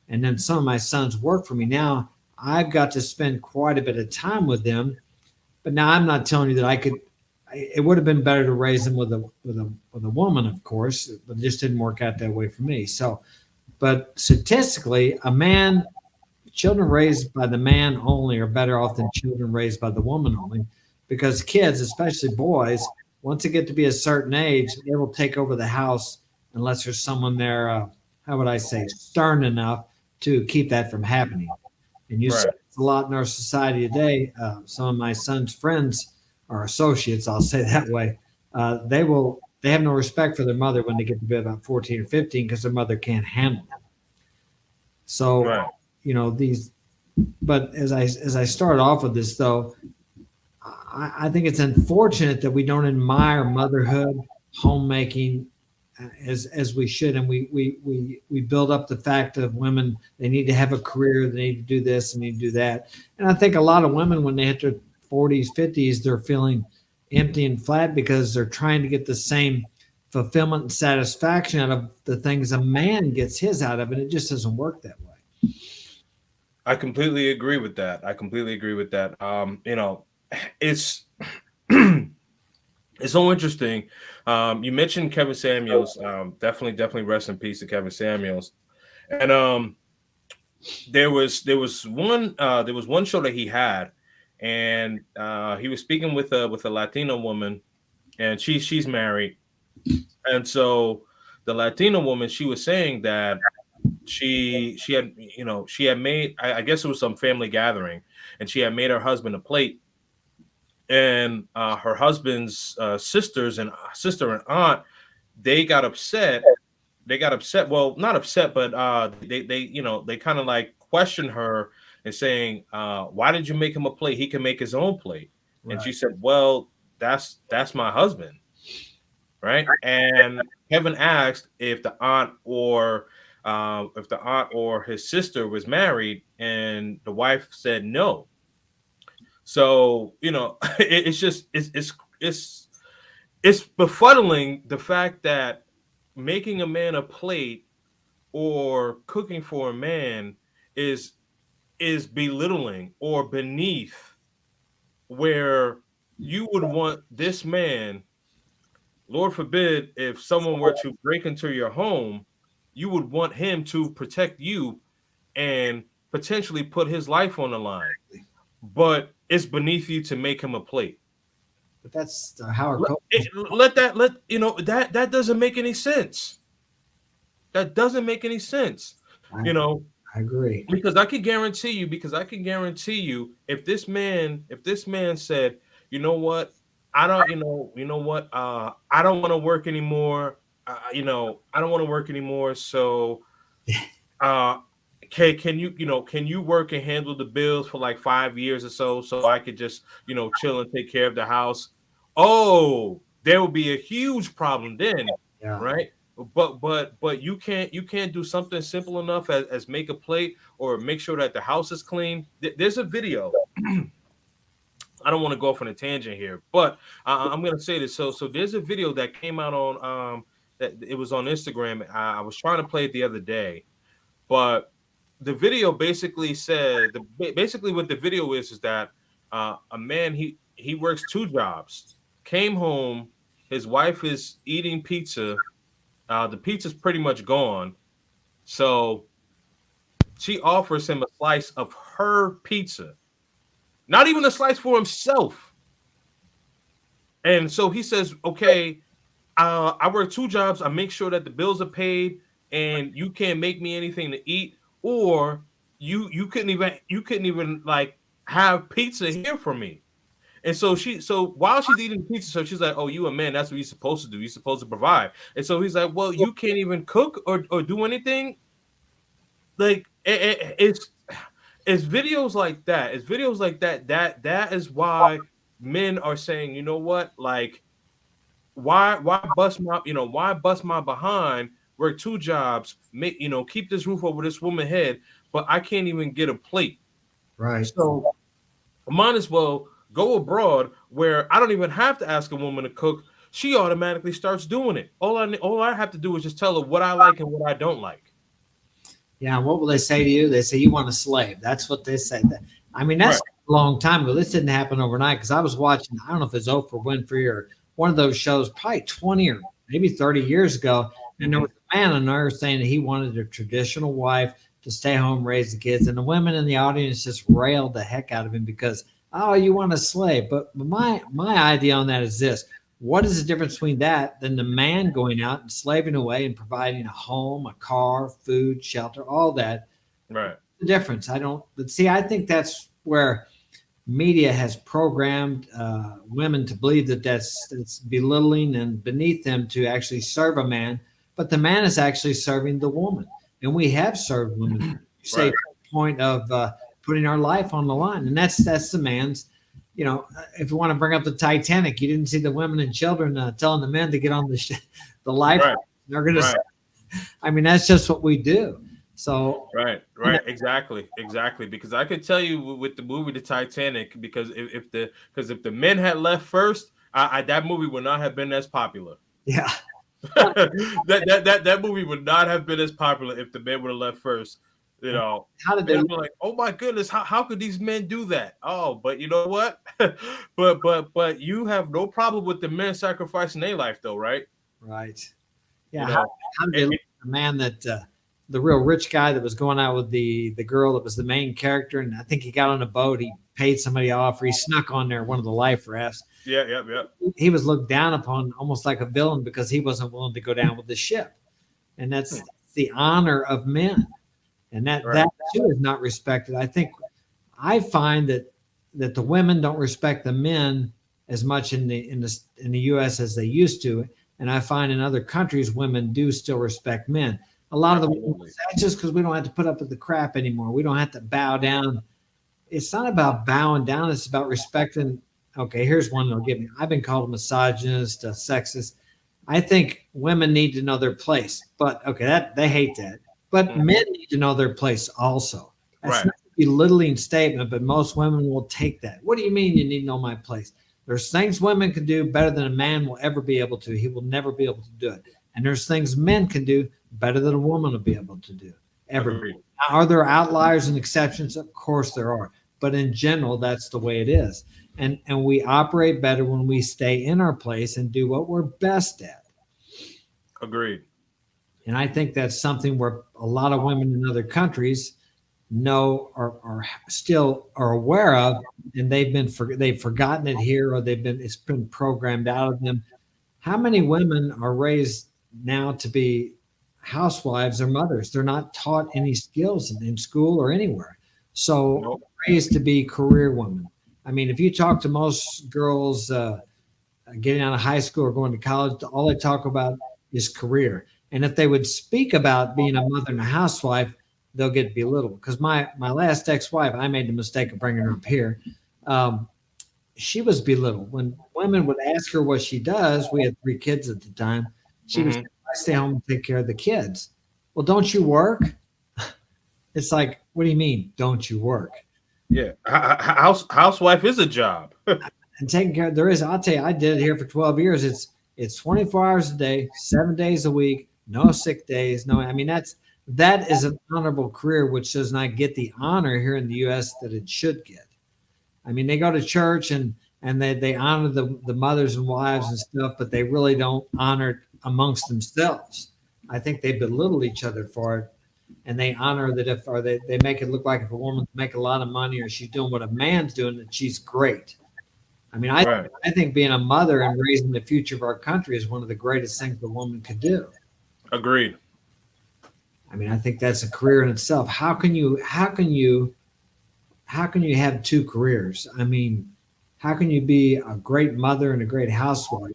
and then some of my sons work for me now. I've got to spend quite a bit of time with them. But now I'm not telling you that I could. It would have been better to raise them with a woman, of course, but it just didn't work out that way for me. So, but statistically, children raised by the man only are better off than children raised by the woman only, because kids, especially boys, once they get to be a certain age, they will take over the house unless there's someone there. How would I say, stern enough to keep that from happening. And you see Right. a lot in our society today. Some of my son's friends or associates, I'll say that way, they have no respect for their mother when they get to be about 14 or 15 because their mother can't handle them. So, Right. these. But as I started off with this, though, I think it's unfortunate that we don't admire motherhood, homemaking, as we should, and we build up the fact of women, they need to have a career, they need to do this, they need to do that. And I think a lot of women, when they hit their 40s, 50s, they're feeling empty and flat because they're trying to get the same fulfillment and satisfaction out of the things a man gets his out of it. It just doesn't work that way. I completely agree with that. I completely agree with that. It's it's so interesting. You mentioned Kevin Samuels. Definitely rest in peace to Kevin Samuels. And there was one show that he had, and he was speaking with a Latina woman, and she's married, and so the Latina woman, she was saying that she had made, I guess it was some family gathering, and she had made her husband a plate, and her husband's sister and aunt, they got upset. Well, not upset, but they kind of like questioned her and saying, why did you make him a plate? He can make his own plate. And she Right. said, well, that's my husband, right? And Kevin asked if the aunt or his sister was married, and the wife said no. So it's just it's befuddling, the fact that making a man a plate or cooking for a man is belittling or beneath, where you would want this man, Lord forbid, if someone were to break into your home, you would want him to protect you and potentially put his life on the line. But it's beneath you to make him a plate. But that's how our Let, culture. that doesn't make any sense. That doesn't make any sense. I, You know, I agree. because I can guarantee you, if this man said, you know what, I don't, I don't want to work anymore. I don't want to work anymore. So, uh, can you work and handle the bills for like 5 years or so I could just, chill and take care of the house? Oh, there will be a huge problem then, Yeah. right? But you can't do something simple enough as make a plate or make sure that the house is clean. There's a video. I don't want to go off on a tangent here, but I'm gonna say this. So there's a video that came out on that it was on Instagram. I was trying to play it the other day, but the video basically said basically what the video is that a man, he works two jobs, came home, his wife is eating pizza. The pizza's pretty much gone, so she offers him a slice of her pizza, not even a slice for himself. And so he says, "Okay, I work two jobs. I make sure that the bills are paid, and you can't make me anything to eat, or you couldn't even like have pizza here for me." And so while she's eating pizza, so she's like, "Oh, you a man? That's what you're supposed to do. You're supposed to provide." And so he's like, "Well, you can't even cook or do anything." Like it's videos like that. It's videos like that is why men are saying, you know what, like why bust my behind, work two jobs, make keep this roof over this woman's head, but I can't even get a plate. Right. So I might as well go abroad where I don't even have to ask a woman to cook. She automatically starts doing it. All I have to do is just tell her what I like and what I don't like. Yeah. What will they say to you? They say you want a slave. That's what they say. I mean, that's Right. a long time ago. This didn't happen overnight because I was watching, I don't know if it's Oprah Winfrey or one of those shows, probably 20 or maybe 30 years ago. And there Mhm. was a man on there saying that he wanted a traditional wife to stay home, raise the kids. And the women in the audience just railed the heck out of him because, oh, you want a slave. But my idea on that is this. What is the difference between that than the man going out and slaving away and providing a home, a car, food, shelter, all that? Right. The difference. I don't, but see, I think that's where media has programmed women to believe that that's belittling and beneath them to actually serve a man, but the man is actually serving the woman, and we have served women. You say Right. to the point of putting our life on the line, and that's the man's. If you want to bring up the Titanic, you didn't see the women and children telling the men to get on the life. Right. They're going to. Right. I mean, that's just what we do. So Right, exactly, Because I could tell you with the movie The Titanic, because if the men had left first, that movie would not have been as popular. yeah, that movie would not have been as popular if the men would have left first. how did they? Men were like, "Oh my goodness, how could these men do that?" Oh, but you know what? but you have no problem with the men sacrificing their life, though, right? Right. You Yeah. How, know, how did they and- look at the man that the real rich guy that was going out with the girl that was the main character, and I think he got on a boat. He paid somebody off, or he snuck on there one of the life rafts. yeah. He was looked down upon almost like a villain because he wasn't willing to go down with the ship, and that's the honor of men, and Right. that too is not respected. I find that the women don't respect the men as much in the U.S. as they used to, and I find in other countries women do still respect men. A lot of the women say, that's just because we don't have to put up with the crap anymore. We don't have to bow down. It's not about bowing down. It's about respecting. Okay, here's one that'll get me. I've been called a misogynist, a sexist. I think women need to know their place, but okay, that they hate that. But men need to know their place also. That's not a belittling statement, but most women will take that. What do you mean you need to know my place? There's things women can do better than a man will ever be able to. He will never be able to do it. And there's things men can do better than a woman will be able to do. Ever. Are there outliers and exceptions? Of course there are. But in general, that's the way it is. And we operate better when we stay in our place and do what we're best at. Agreed. And I think that's something where a lot of women in other countries know or still are aware of, and they've forgotten it here, or it's been programmed out of them. How many women are raised now to be housewives or mothers? They're not taught any skills in school or anywhere. So raised to be career women. I mean, if you talk to most girls getting out of high school or going to college, all they talk about is career. And if they would speak about being a mother and a housewife, they'll get belittled. Because my last ex-wife, I made the mistake of bringing her up here. She was belittled. When women would ask her what she does, we had 3 kids at the time, she was, I stay home and take care of the kids. Well, don't you work? It's like, what do you mean, don't you work? Yeah, housewife is a job. And taking care, I'll tell you, I did it here for 12 years. It's 24 hours a day, 7 days a week, no sick days. No, I mean, that is an honorable career, which does not get the honor here in the U.S. that it should get. I mean, they go to church and they honor the mothers and wives and stuff, but they really don't honor it amongst themselves. I think they belittle each other for it, and they honor that they make it look like if a woman's making a lot of money or she's doing what a man's doing, that she's great. I mean, I think being a mother and raising the future of our country is one of the greatest things a woman could do. Agreed. I mean, I think that's a career in itself. How can you have 2 careers? I mean, how can you be a great mother and a great housewife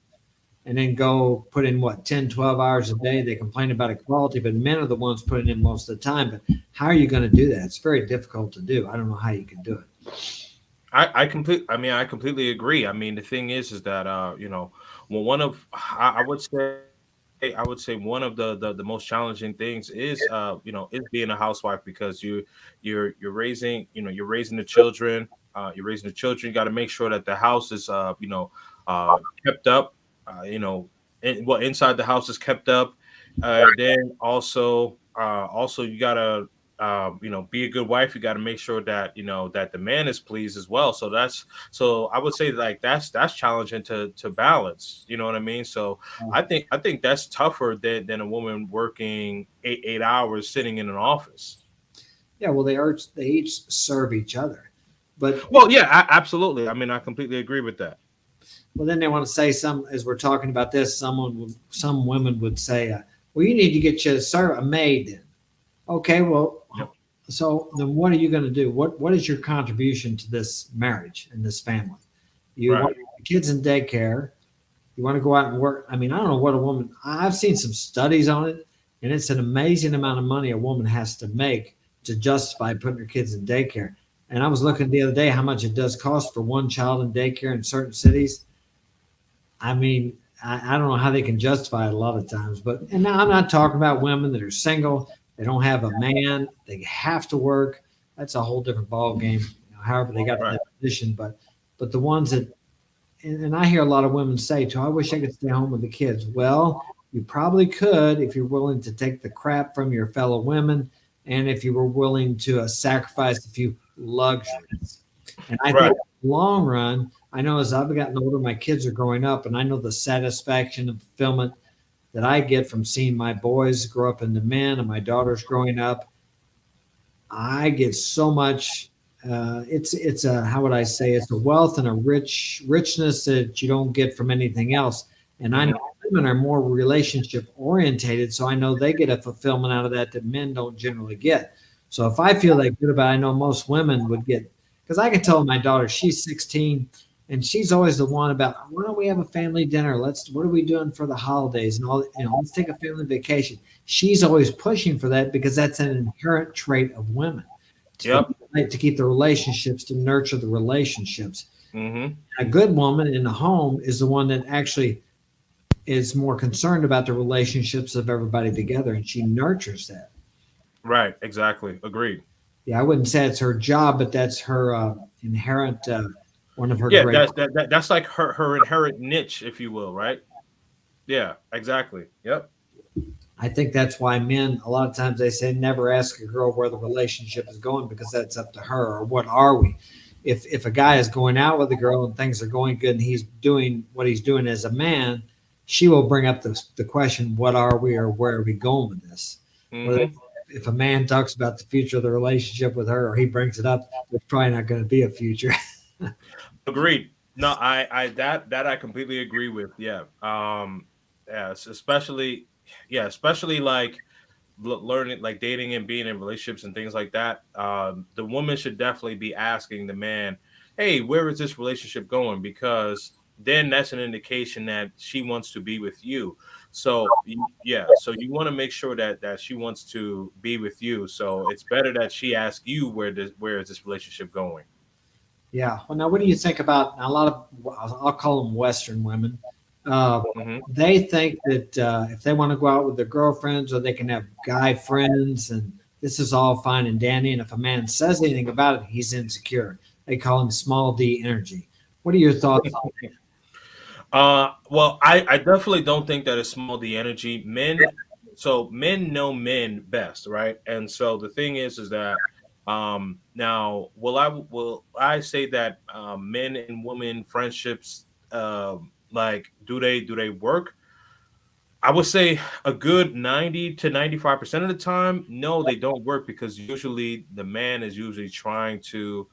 and then go put in 10, 12 hours a day? They complain about equality, but men are the ones putting in most of the time. But how are you going to do that? It's very difficult to do. I don't know how you can do it. I completely agree. I mean, the thing is that I would say one of the most challenging things is is being a housewife, because you're raising the children. You got to make sure that the house is kept up. Inside the house is kept up. Then also you gotta be a good wife. You got to make sure that that the man is pleased as well. So I would say like that's challenging to balance. You know what I mean? So I think that's tougher than a woman working eight hours sitting in an office. Yeah, well, they each serve each other, but absolutely. I mean, I completely agree with that. Well, then they want to say as we're talking about this, some women would say, well, you need to get you a maid then. Okay, well, so then what are you going to do? What is your contribution to this marriage and this family? You want kids in daycare. You want to go out and work. I mean, I don't know what a woman, I've seen some studies on it, and it's an amazing amount of money a woman has to make to justify putting her kids in daycare. And I was looking the other day how much it does cost for one child in daycare in certain cities. I mean, I don't know how they can justify it a lot of times, and now I'm not talking about women that are single. They don't have a man. They have to work. That's a whole different ball game. However, they got that position, but the ones that, and I hear a lot of women say, "I wish I could stay home with the kids." Well, you probably could if you're willing to take the crap from your fellow women, and if you were willing to sacrifice a few luxuries. And I think in the long run, I know as I've gotten older, my kids are growing up, and I know the satisfaction and fulfillment that I get from seeing my boys grow up into men and my daughters growing up. I get so much. It's a, how would I say? It's a wealth and a richness that you don't get from anything else. And I know women are more relationship orientated, so I know they get a fulfillment out of that men don't generally get. So if I feel that good about it, I know most women would get, because I can tell my daughter, she's 16, And she's always the one about, why don't we have a family dinner? What are we doing for the holidays and all, let's take a family vacation. She's always pushing for that because that's an inherent trait of women Yep. to keep the relationships, to nurture the relationships. Mm-hmm. A good woman in the home is the one that actually is more concerned about the relationships of everybody together, and she nurtures that. Right. Exactly. Agreed. Yeah, I wouldn't say it's her job, but that's her inherent one of her Yeah, great. that's like her inherent niche, if you will, right? Yeah, exactly. Yep. I think that's why men, a lot of times they say never ask a girl where the relationship is going because that's up to her, or what are we. If a guy is going out with a girl and things are going good and he's doing what he's doing as a man, she will bring up the question, what are we, or where are we going with this? Whether Mm-hmm. if a man talks about the future of the relationship with her or he brings it up, there's probably not going to be a future. Agreed. No, that I completely agree with. Yeah. Yeah, especially, yeah, especially like learning, like dating and being in relationships and things like that. The woman should definitely be asking the man, "Hey, where is this relationship going?" Because then that's an indication that she wants to be with you. So yeah, so you want to make sure that she wants to be with you. So it's better that she asks you where is this relationship going. Yeah. Well, now, what do you think about a lot of, I'll call them Western women? Uh, Hmm. they think that if they want to go out with their girlfriends or they can have guy friends, and this is all fine and dandy. And if a man says anything about it, he's insecure. They call him small d energy. What are your thoughts on Well, I definitely don't think that it's small the energy. Men know men best, right? And so the thing is that now will I say that men and women friendships like do they work? I would say a good 90 to 95% of the time, no, they don't work because usually the man is usually trying to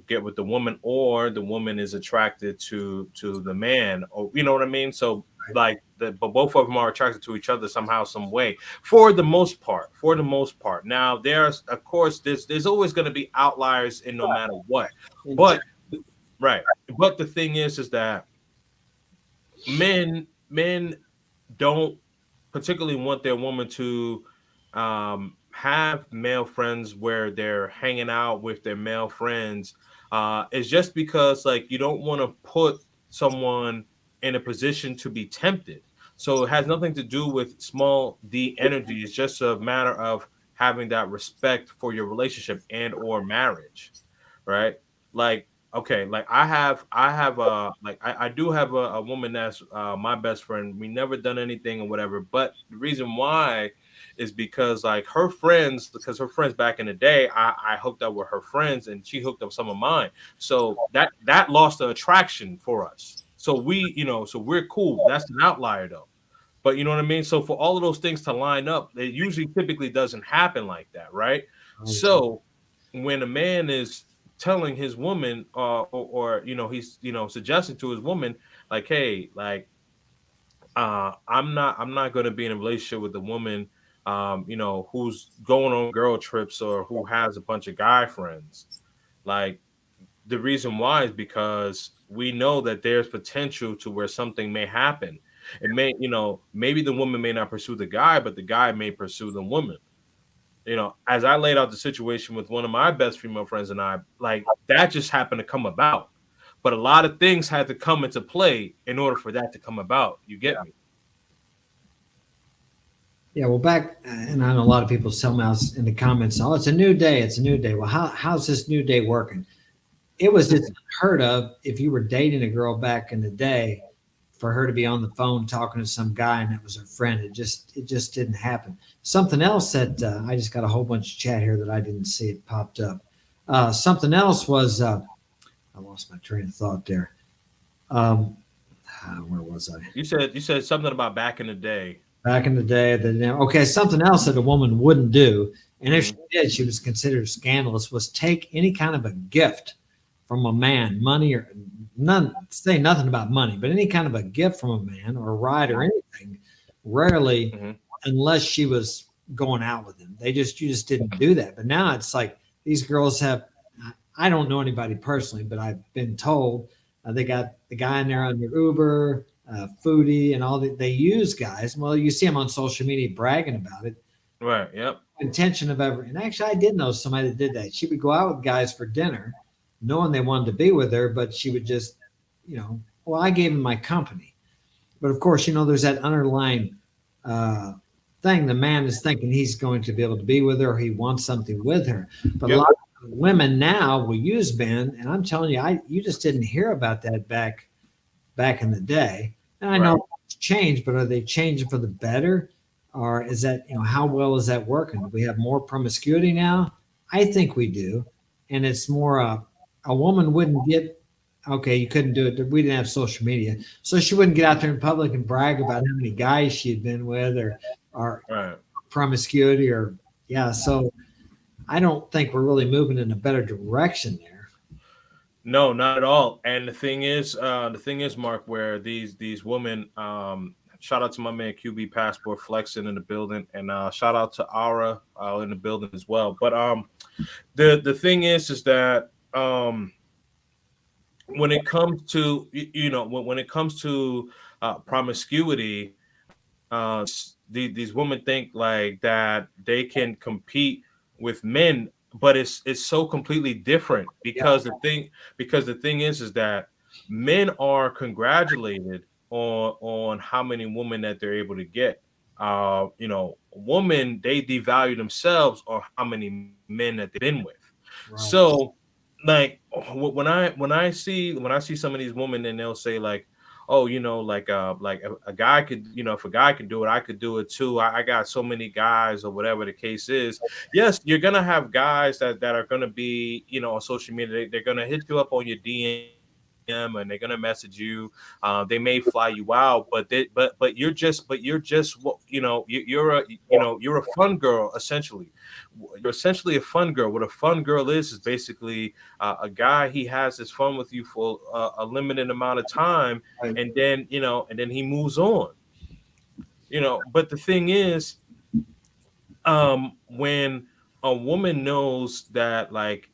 get with the woman, or the woman is attracted to the man, or you know what I mean? So like but both of them are attracted to each other somehow, some way, for the most part. For the most part. Now there's of course there's always going to be outliers in no matter what. in But right. But the thing is that men don't particularly want their woman to have male friends where they're hanging out with their male friends. It's just because like you don't want to put someone in a position to be tempted. So it has nothing to do with small d energy. It's just a matter of having that respect for your relationship and or marriage, right? Like, okay, like I have I do have a woman that's my best friend. We never done anything or whatever, but the reason why is because like her friends back in the day, I hooked up with her friends and she hooked up some of mine. So that lost the attraction for us. So so we're cool. That's an outlier though. But you know what I mean? So for all of those things to line up, it usually typically doesn't happen like that, right? So when a man is telling his woman or he's suggesting to his woman like, hey, like I'm not going to be in a relationship with a woman who's going on girl trips or who has a bunch of guy friends. Like, the reason why is because we know that there's potential to where something may happen. It may, maybe the woman may not pursue the guy, but the guy may pursue the woman. As I laid out the situation with one of my best female friends and I, like that just happened to come about. But a lot of things had to come into play in order for that to come about. You get me? Yeah, well, and I know a lot of people tell me in the comments, oh, it's a new day. It's a new day. Well, how's this new day working? It was just unheard of if you were dating a girl back in the day for her to be on the phone talking to some guy and that was her friend. It just didn't happen. Something else that I just got a whole bunch of chat here that I didn't see it popped up. Something else was I lost my train of thought there. Um, where was I? You said something about back in the day. Back in the day, okay, something else that a woman wouldn't do, and if she Mhm. did, she was considered scandalous, was take any kind of a gift from a man, money or none, say nothing about money, but any kind of a gift from a man or a ride or anything, rarely, Mhm. unless she was going out with him. You just didn't do that. But now it's like these girls have, I don't know anybody personally, but I've been told they got the guy in there under Uber, Foodie, and all that. They use guys. Well, you see them on social media bragging about it. Right. Yep. Intention of ever. And actually, I did know somebody that did that. She would go out with guys for dinner, knowing they wanted to be with her, but she would just, well, I gave him my company. But of course, there's that underlying thing. The man is thinking he's going to be able to be with her, or he wants something with her. But a lot of women now will use men, and I'm telling you, you just didn't hear about that back in the day. And I know it's changed, but are they changing for the better? Or is that, how well is that working? Do we have more promiscuity now? I think we do. And it's more a woman wouldn't get, okay, you couldn't do it. We didn't have social media. So she wouldn't get out there in public and brag about how many guys she'd been with or promiscuity So I don't think we're really moving in a better direction there. No, not at all. And the thing is, Mark, where these women, shout out to my man QB Passport flexing in the building, and shout out to Aura in the building as well. But the thing is that when it comes to when it comes to promiscuity, these women think like that they can compete with men, but it's so completely different because the thing is that men are congratulated on how many women that they're able to get. Women, they devalue themselves on how many men that they've been with. Right. So like when I see some of these women, and they'll say like, oh, like a guy could, if a guy can do it, I could do it too. I got so many guys, or whatever the case is. Yes, you're gonna have guys that are gonna be, on social media. They're gonna hit you up on your DM, and they're gonna message you. They may fly you out, but you're just you're a fun girl essentially. You're essentially a fun girl. What a fun girl is basically a guy. He has his fun with you for a limited amount of time, and then he moves on. But the thing is, when a woman knows that like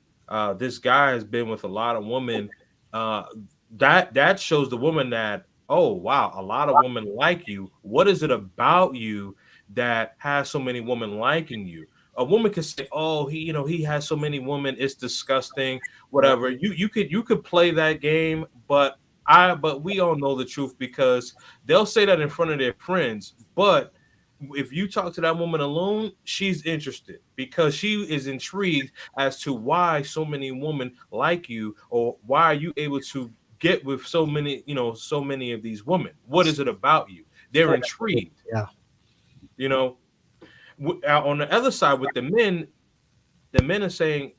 this guy has been with a lot of women, that shows the woman that, oh wow, a lot of women like you. What is it about you that has so many women liking you? A woman could say, oh, he has so many women, it's disgusting, whatever. You could play that game, but we all know the truth, because they'll say that in front of their friends, but if you talk to that woman alone, she's interested because she is intrigued as to why so many women like you, or why are you able to get with so many of these women. What is it about you? They're intrigued. Yeah. On the other side with the men are saying,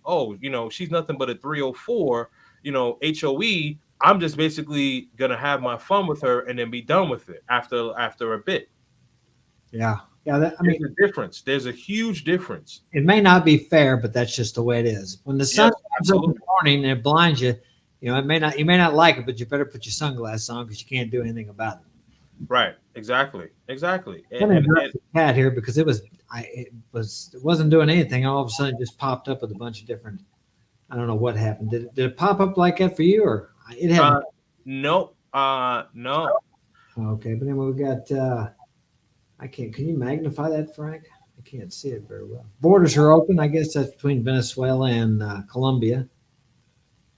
oh, she's nothing but a 304, HOE. I'm just basically gonna have my fun with her and then be done with it after a bit. Yeah. There's a difference. There's a huge difference. It may not be fair, but that's just the way it is. When the sun comes up in the morning and it blinds you, you may not like it, but you better put your sunglasses on, because you can't do anything about it. Right. Exactly. And the cat here, because it wasn't doing anything. All of a sudden, it just popped up with a bunch of different. I don't know what happened. Did it pop up like that for you, or it had? No. No. Okay, but then we got. I can't. Can you magnify that, Frank? I can't see it very well. Borders are open. I guess that's between Venezuela and Colombia.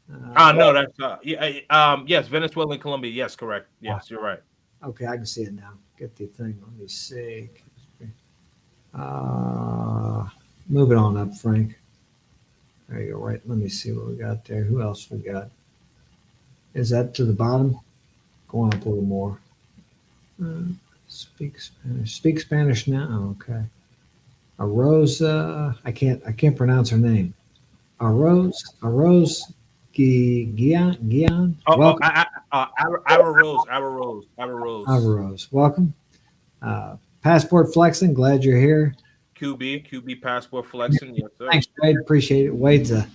No, that's yes, Venezuela and Colombia. Yes, correct. Yes, you're right. Okay, I can see it now. Get the thing. Let me see. Move it on up, Frank. There you go. Right. Let me see what we got there. Who else we got? Is that to the bottom? Go on up a little more. Speak Spanish. Speak Spanish now. Okay. Arosa. I can't pronounce her name. Arose Gian. Oh, Averrose. Welcome. Passport flexing. Glad you're here. QB Passport flexing. Yes, sir. Thanks, Wade. Appreciate it. Wade's a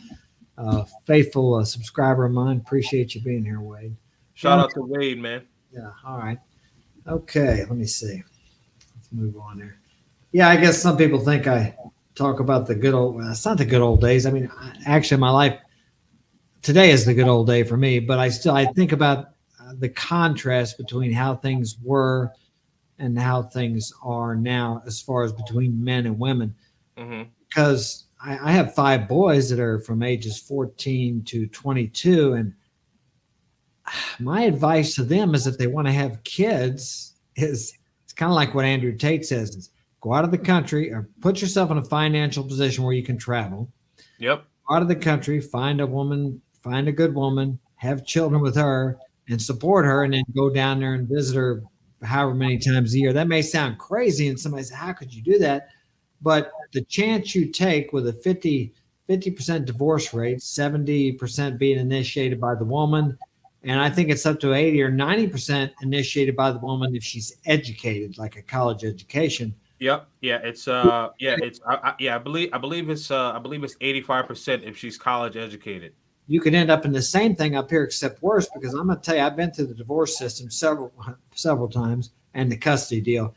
faithful subscriber of mine. Appreciate you being here, Wade. Shout out to Wade, man. Yeah. All right. Okay. Let me see. Let's move on there. Yeah, I guess some people think I talk about the good old. Well, it's not the good old days. I mean, actually, my life today is the good old day for me. But I think about the contrast between how things were and how things are now, as far as between men and women. Mm-hmm. Because I have five boys that are from ages 14 to 22, and my advice to them is if they want to have kids, is it's kind of like what Andrew Tate says: is go out of the country or put yourself in a financial position where you can travel. Yep. Go out of the country, find a woman, find a good woman, have children with her, and support her, and then go down there and visit her however many times a year. That may sound crazy, and somebody says, "How could you do that?" But the chance you take with a 50% divorce rate, 70% being initiated by the woman, and I think it's up to 80 or 90% initiated by the woman if she's educated, like a college education. Yep. Yeah. It's I believe it's 85% if she's college educated. You could end up in the same thing up here, except worse, because I'm going to tell you, I've been through the divorce system several times and the custody deal.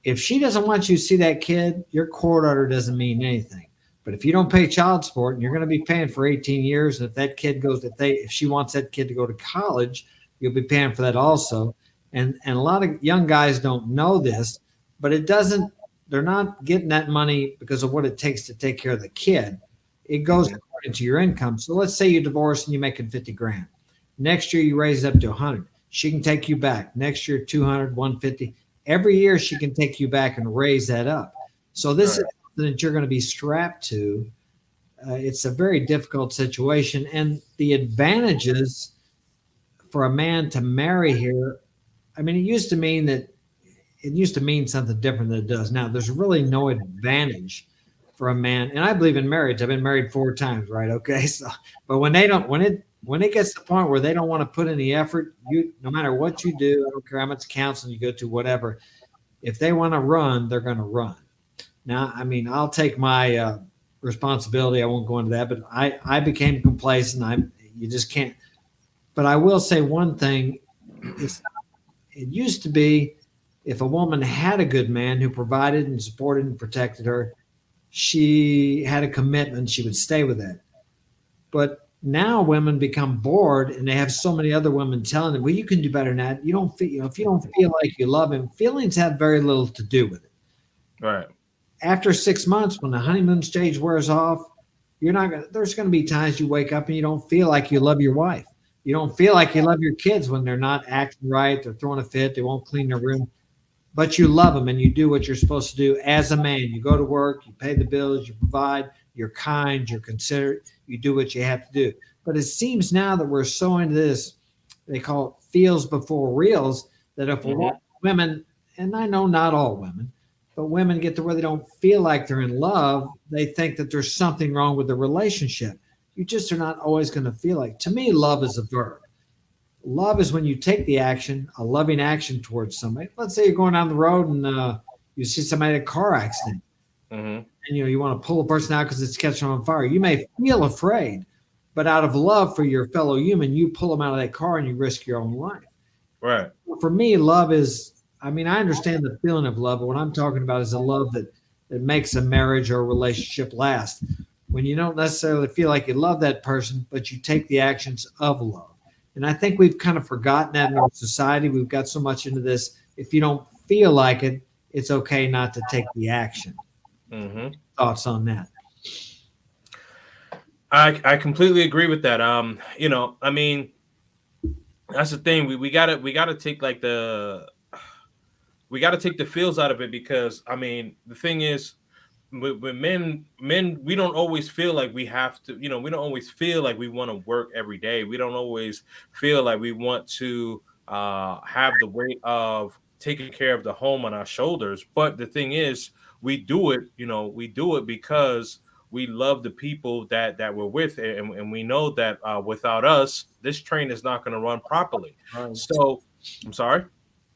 If she doesn't want you to see that kid, your court order doesn't mean anything. But if you don't pay child support and you're going to be paying for 18 years, and if that kid goes, if she wants that kid to go to college, you'll be paying for that also. And a lot of young guys don't know this, but it doesn't. They're not getting that money because of what it takes to take care of the kid. It goes Mhm. according to your income. So let's say you divorce and you're making 50 grand. Next year you raise it up to 100. She can take you back. Next year 200, 150. Every year she can take you back and raise that up. So this is Right. something that you're going to be strapped to. It's a very difficult situation, and the advantages for a man to marry here. I mean, it used to mean something different than it does now. There's really no advantage for a man, and I believe in marriage. I've been married 4 times, right? Okay, so but when it gets to the point where they don't want to put any effort, you no matter what you do, I don't care how much counseling you go to, whatever. If they want to run, they're going to run. Now, I mean, I'll take my responsibility. I won't go into that, but I became complacent. You just can't. But I will say one thing: it's it used to be if a woman had a good man who provided and supported and protected her, she had a commitment. She would stay with that. But now women become bored, and they have so many other women telling them, "Well, you can do better than that. You don't feel, if you don't feel like you love him, feelings have very little to do with it." Right. After 6 months, when the honeymoon stage wears off, you're not gonna. There's going to be times you wake up and you don't feel like you love your wife. You don't feel like you love your kids when they're not acting right. They're throwing a fit. They won't clean their room, but you love them and you do what you're supposed to do as a man. You go to work, you pay the bills, you provide, you're kind, you're considerate, you do what you have to do. But it seems now that we're so into this, they call it feels before reels, that if Hmm. women, and I know not all women, but women get to where they don't feel like they're in love, they think that there's something wrong with the relationship. You just are not always going to feel like. To me, love is a verb. Love is when you take the action, a loving action towards somebody. Let's say you're going down the road and you see somebody in a car accident, Hmm. and you want to pull a person out because it's catching on fire. You may feel afraid, but out of love for your fellow human, you pull them out of that car and you risk your own life. Right. For me, love is. I mean, I understand the feeling of love, but what I'm talking about is a love that makes a marriage or a relationship last. When you don't necessarily feel like you love that person, but you take the actions of love. And I think we've kind of forgotten that in our society. We've got so much into this. If you don't feel like it, it's okay not to take the action. Hmm. Thoughts on that? I completely agree with that. I mean, that's the thing. We gotta take like we gotta take the feels out of it because I mean the thing is with men we don't always feel like we have to, we don't always feel like we want to work every day. We don't always feel like we want to have the weight of taking care of the home on our shoulders. But the thing is, we do it because we love the people that we're with, and we know that without us this train is not going to run properly. Right. So I'm sorry.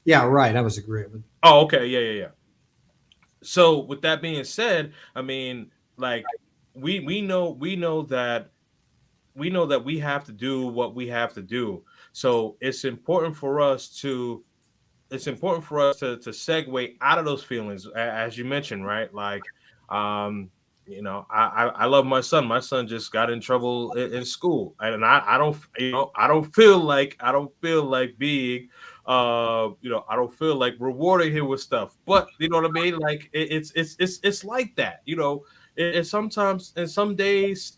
Yeah, right. I was agreeing with. Oh, okay. Yeah, yeah, yeah. So with that being said, I mean, like we know that we have to do what we have to do. So it's important for us to segue out of those feelings, as you mentioned, right? Like, I love my son. My son just got in trouble in school, and I don't, I don't feel like being, I don't feel like rewarding him with stuff. But you know what I mean? Like it's like that. And sometimes, and some days,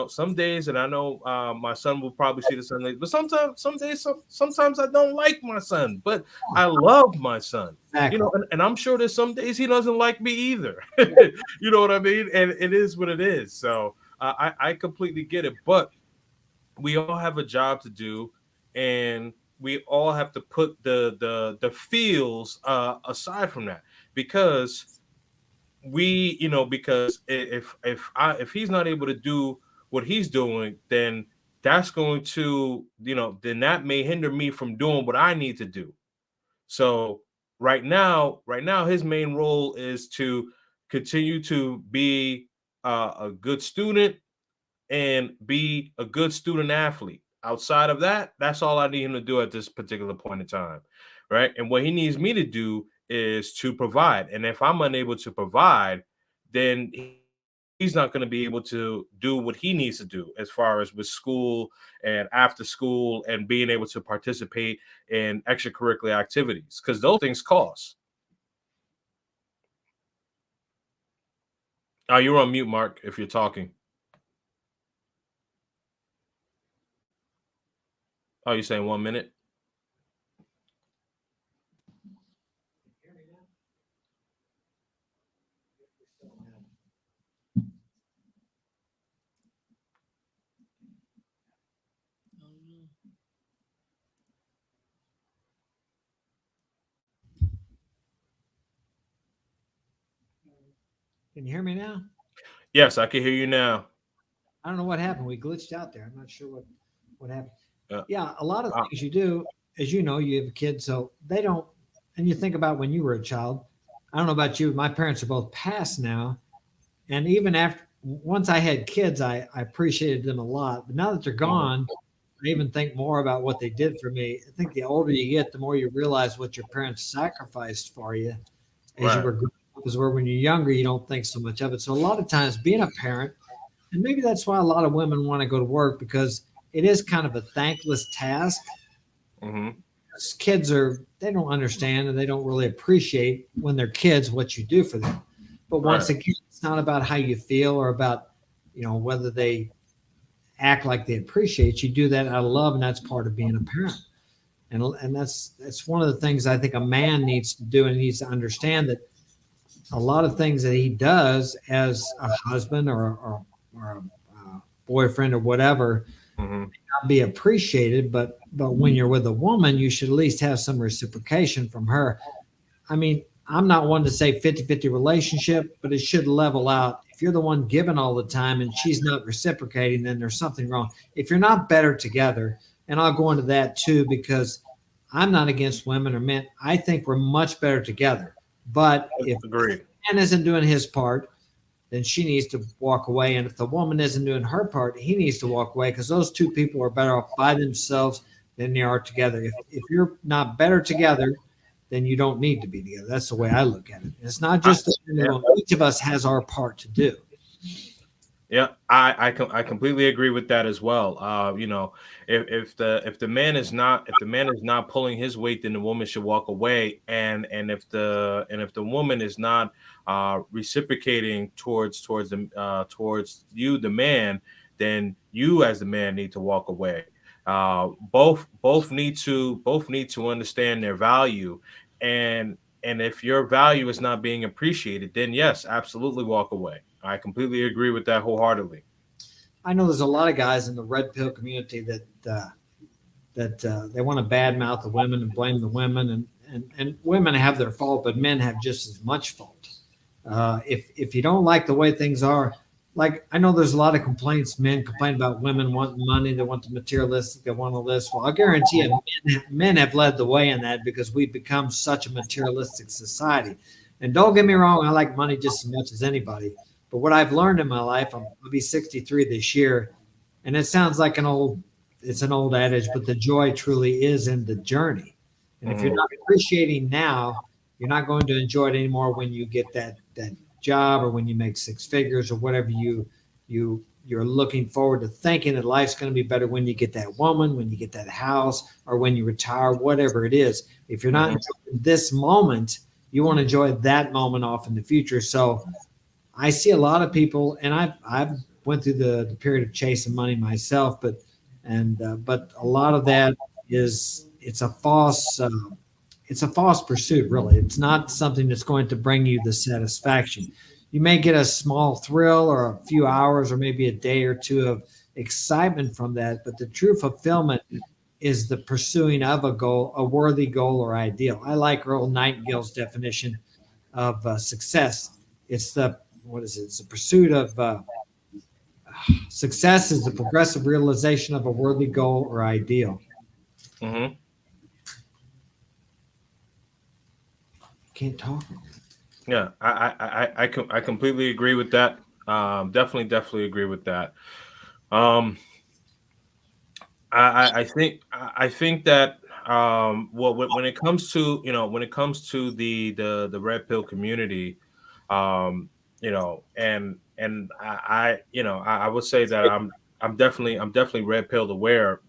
some days, and I know my son will probably see the sun, but sometimes I don't like my son, but I love my son. Exactly. And I'm sure there's some days he doesn't like me either. You know what I mean? And it is what it is. So I completely get it. But we all have a job to do, and we all have to put the feels aside from that, because if he's not able to do what he's doing, then that's going to, then that may hinder me from doing what I need to do. So right now his main role is to continue to be a good student and be a good student athlete. Outside of that, that's all I need him to do at this particular point in time, right? And what he needs me to do is to provide. And if I'm unable to provide, then he's not going to be able to do what he needs to do as far as with school and after school and being able to participate in extracurricular activities, because those things cost. Oh, you're on mute, Mark, if you're talking. Oh, you're saying 1 minute? Can you hear me now? Yes, I can hear you now. I don't know what happened. We glitched out there. I'm not sure what happened. Uh, Yeah, a lot of uh, things you do, as you know, you have kids, so they don't. And you think about when you were a child. I don't know about you. My parents are both passed now, and even after once I had kids, I appreciated them a lot. But now that they're mhm. gone, I even think more about what they did for me. I think the older you get, the more you realize what your parents sacrificed for you as you Right. were growing up. Because where when you're younger, you don't think so much of it. So a lot of times, being a parent, and maybe that's why a lot of women want to go to work because it is kind of a thankless task. Hmm. Kids are they don't understand and they don't really appreciate when they're kids what you do for them. But once Right. again, it's not about how you feel or about whether they act like they appreciate you. Do that out of love, and that's part of being a parent. And that's one of the things I think a man needs to do and needs to understand that a lot of things that he does as a husband or a boyfriend or whatever Hmm. not be appreciated, but when you're with a woman, you should at least have some reciprocation from her. I mean, I'm not one to say 50-50 relationship, but it should level out. If you're the one giving all the time and she's not reciprocating, then there's something wrong. If you're not better together, and I'll go into that too, because I'm not against women or men. I think we're much better together. But if the Agreed. man isn't doing his part, then she needs to walk away. And if the woman isn't doing her part, he needs to walk away because those two people are better off by themselves than they are together. If you're not better together, then you don't need to be together. That's the way I look at it. It's not I, just the yeah. each of us has our part to do. Yeah, I completely agree with that as well. If the man is not pulling his weight, then the woman should walk away. And if the woman is not reciprocating towards you, the man, then you as the man need to walk away. Both need to understand their value, and if your value is not being appreciated, then yes, absolutely walk away. I completely agree with that wholeheartedly. I know there's a lot of guys in the red pill community that they want to badmouth the women and blame the women, and women have their fault, but men have just as much fault. If you don't like the way things are, like I know there's a lot of complaints. Men complain about women wanting money, they want the materialistic, they want all this. Well, I guarantee you, men have led the way in that because we've become such a materialistic society. And don't get me wrong, I like money just as much as anybody. But what I've learned in my life, I'll be 63 this year, and it sounds like it's an old adage, but the joy truly is in the journey. And if you're Mhm. not appreciating now, you're not going to enjoy it anymore when you get that job, or when you make six figures, or whatever you're looking forward to, thinking that life's going to be better when you get that woman, when you get that house, or when you retire, whatever it is. If you're not enjoying this moment, you want to enjoy that moment off in the future. So I see a lot of people, and I've went through the period of chasing money myself, but a lot of that is it's a false pursuit. Really, it's not something that's going to bring you the satisfaction. You may get a small thrill or a few hours or maybe a day or two of excitement from that, but the true fulfillment is the pursuing of a goal, a worthy goal or ideal. I like Earl Nightingale's definition of success. It's the It's the pursuit of success is the progressive realization of a worthy goal or ideal. Mm-hmm. Can't talk. Yeah, I completely agree with that. Definitely agree with that. I think that when it comes to the red pill community, I would say that I'm definitely red pill aware.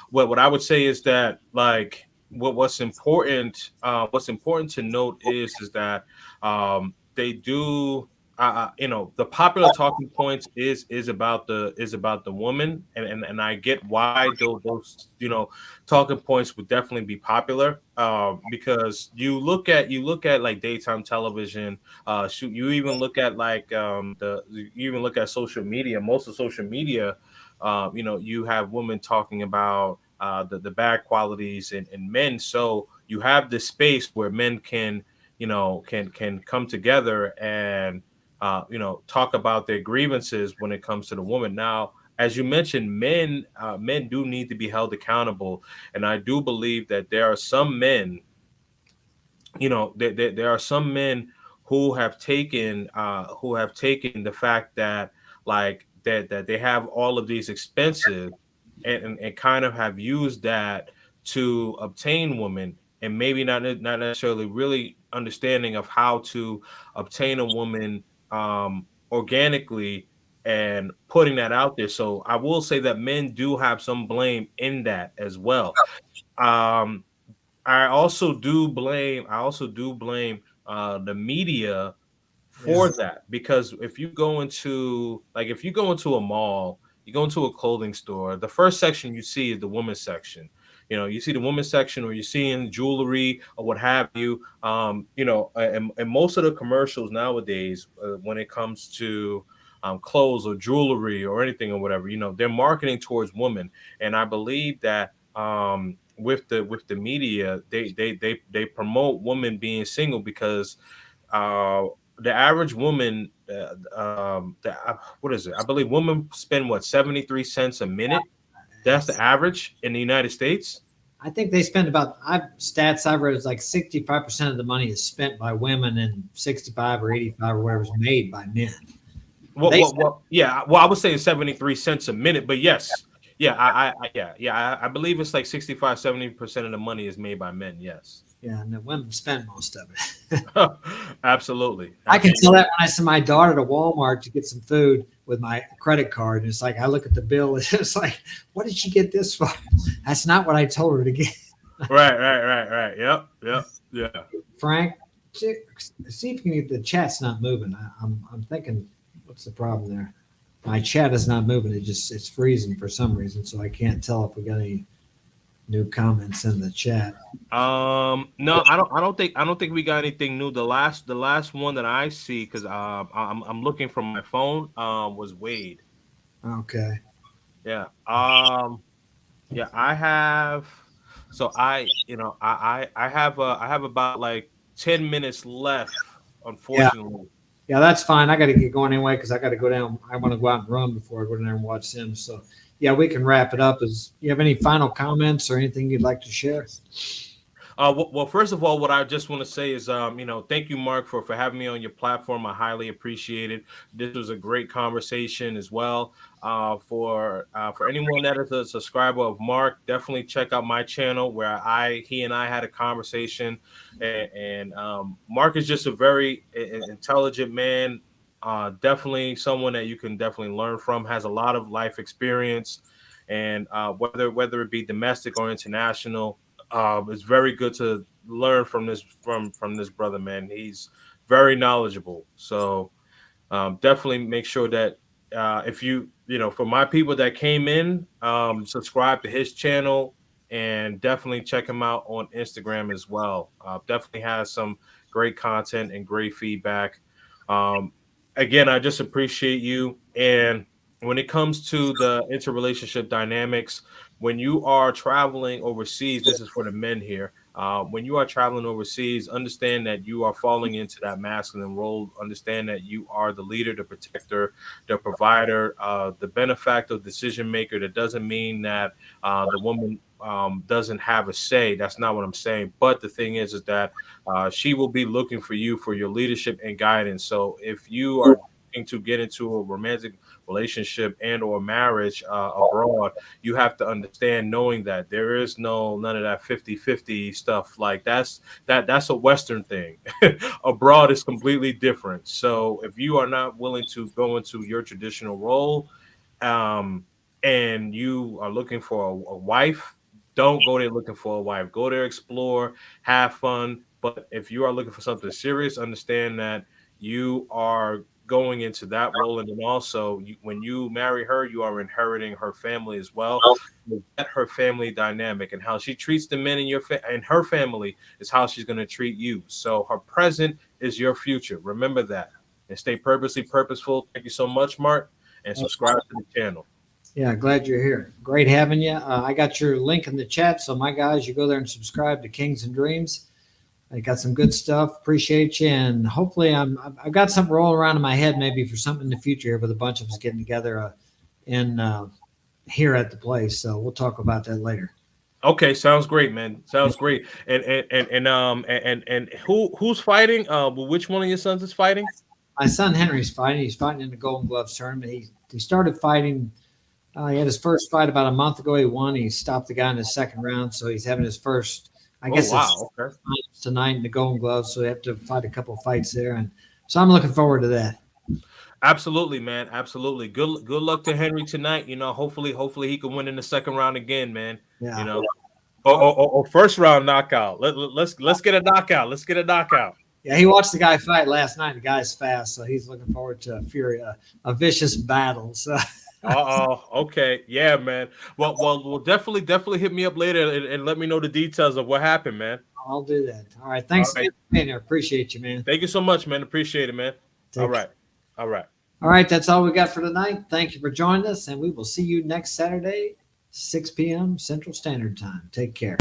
What I would say is that, like, what's important to note is that they do the popular talking points is about the woman, and I get why those talking points would definitely be popular, because you look at like daytime television, you even look at social media. Most of social media, you have women talking about the bad qualities in men. So you have this space where men can come together and talk about their grievances when it comes to the woman. Now, as you mentioned, men do need to be held accountable, and I do believe that there are some men, there are some men who have taken the fact that, like, that they have all of these expenses, and kind of have used that to obtain women, and maybe not necessarily really understanding of how to obtain a woman organically, and putting that out there. So I will say that men do have some blame in that as well. Um, I also do blame the media for that, because if you go into a mall, you go into a clothing store, the first section you see is the women's section. You see the women's section, or you're seeing jewelry or what have you. And most of the commercials nowadays, when it comes to clothes or jewelry or anything or whatever, they're marketing towards women. And I believe that with the media, they promote women being single, because the average woman, what is it? I believe women spend 73 cents a minute. That's the average in the United States. I think they spend stats I've read is like 65% of the money is spent by women, and 65 or 85 or whatever is made by men. Yeah. Well, I was saying 73 cents a minute, but yes. Yeah, I believe it's like 65-70% of the money is made by men. Yes. Yeah, and the women spend most of it. Absolutely. I can tell that when I send my daughter to Walmart to get some food with my credit card, and it's like I look at the bill, and it's like, what did she get this for? That's not what I told her to get. Right. Yep. Yeah. Frank, see if you can get the chat's not moving. I'm thinking, what's the problem there? My chat is not moving. It's freezing for some reason, so I can't tell if we got any new comments in the chat. No, I don't think we got anything new. The last one that I see, because I'm looking from my phone, was Wade. Okay. Yeah. Yeah, I have. So I have about like 10 minutes left, unfortunately. Yeah, that's fine. I got to get going anyway, because I got to go down. I want to go out and run before I go down there and watch Sims. So, yeah, we can wrap it up. You have any final comments or anything you'd like to share? Well, first of all, what I just want to say is, thank you, Mark, for having me on your platform. I highly appreciate it. This was a great conversation as well. For anyone that is a subscriber of Mark, definitely check out my channel where he and I had a conversation. And Mark is just a very intelligent man. Definitely someone that you can definitely learn from. Has a lot of life experience, and whether it be domestic or international. It's very good to learn from this brother, man. He's very knowledgeable. So definitely make sure that if for my people that came in, subscribe to his channel and definitely check him out on Instagram as well. Definitely has some great content and great feedback. Um, Again, I just appreciate you. And when it comes to the interrelationship dynamics, when you are traveling overseas, this is for the men here. When you are traveling overseas, understand that you are falling into that masculine role. Understand that you are the leader, the protector, the provider, the benefactor, decision maker. That doesn't mean that the woman doesn't have a say. That's not what I'm saying. But the thing is that she will be looking for you for your leadership and guidance. So if you are looking to get into a romantic relationship and or marriage abroad, you have to understand knowing that there is none of that 50-50 stuff. Like that's a Western thing. Abroad is completely different. So if you are not willing to go into your traditional role, um, and you are looking for a wife, don't go there looking for a wife. Go there, explore, have fun. But if you are looking for something serious, understand that you are going into that role. And then also, when you marry her, you are inheriting her family as well. Get her family dynamic, and how she treats the men in and her family is how she's going to treat you. So her present is your future. Remember that, and stay purposeful. Thank you so much, Mark, and subscribe to the channel. Yeah, glad you're here. Great having you. I got your link in the chat, so my guys, you go there and subscribe to KingzNDreamz. I got some good stuff. Appreciate you, and hopefully, I've got something rolling around in my head, maybe for something in the future here with a bunch of us getting together here at the place. So we'll talk about that later. Okay, sounds great, man. Sounds great. And who's fighting? Which one of your sons is fighting? My son Henry's fighting. He's fighting in the Golden Gloves tournament. He started fighting. He had his first fight about a month ago. He won. He stopped the guy in his second round, so he's having his first. I guess okay. It's tonight in the Golden Gloves, so they have to fight a couple of fights there, and so I'm looking forward to that. Absolutely, man. Absolutely. Good luck to Henry tonight. Hopefully he can win in the second round again, man. Yeah. First round knockout. Let's get a knockout. Let's get a knockout. Yeah, he watched the guy fight last night. The guy's fast, so he's looking forward to a vicious battle. So. Okay. Yeah, man. Well, definitely hit me up later and let me know the details of what happened, man. I'll do that. All right. Thanks for being here. Appreciate you, man. Thank you so much, man. Appreciate it, man. All right. All right. That's all we got for tonight. Thank you for joining us, and we will see you next Saturday, 6 p.m. Central Standard Time. Take care.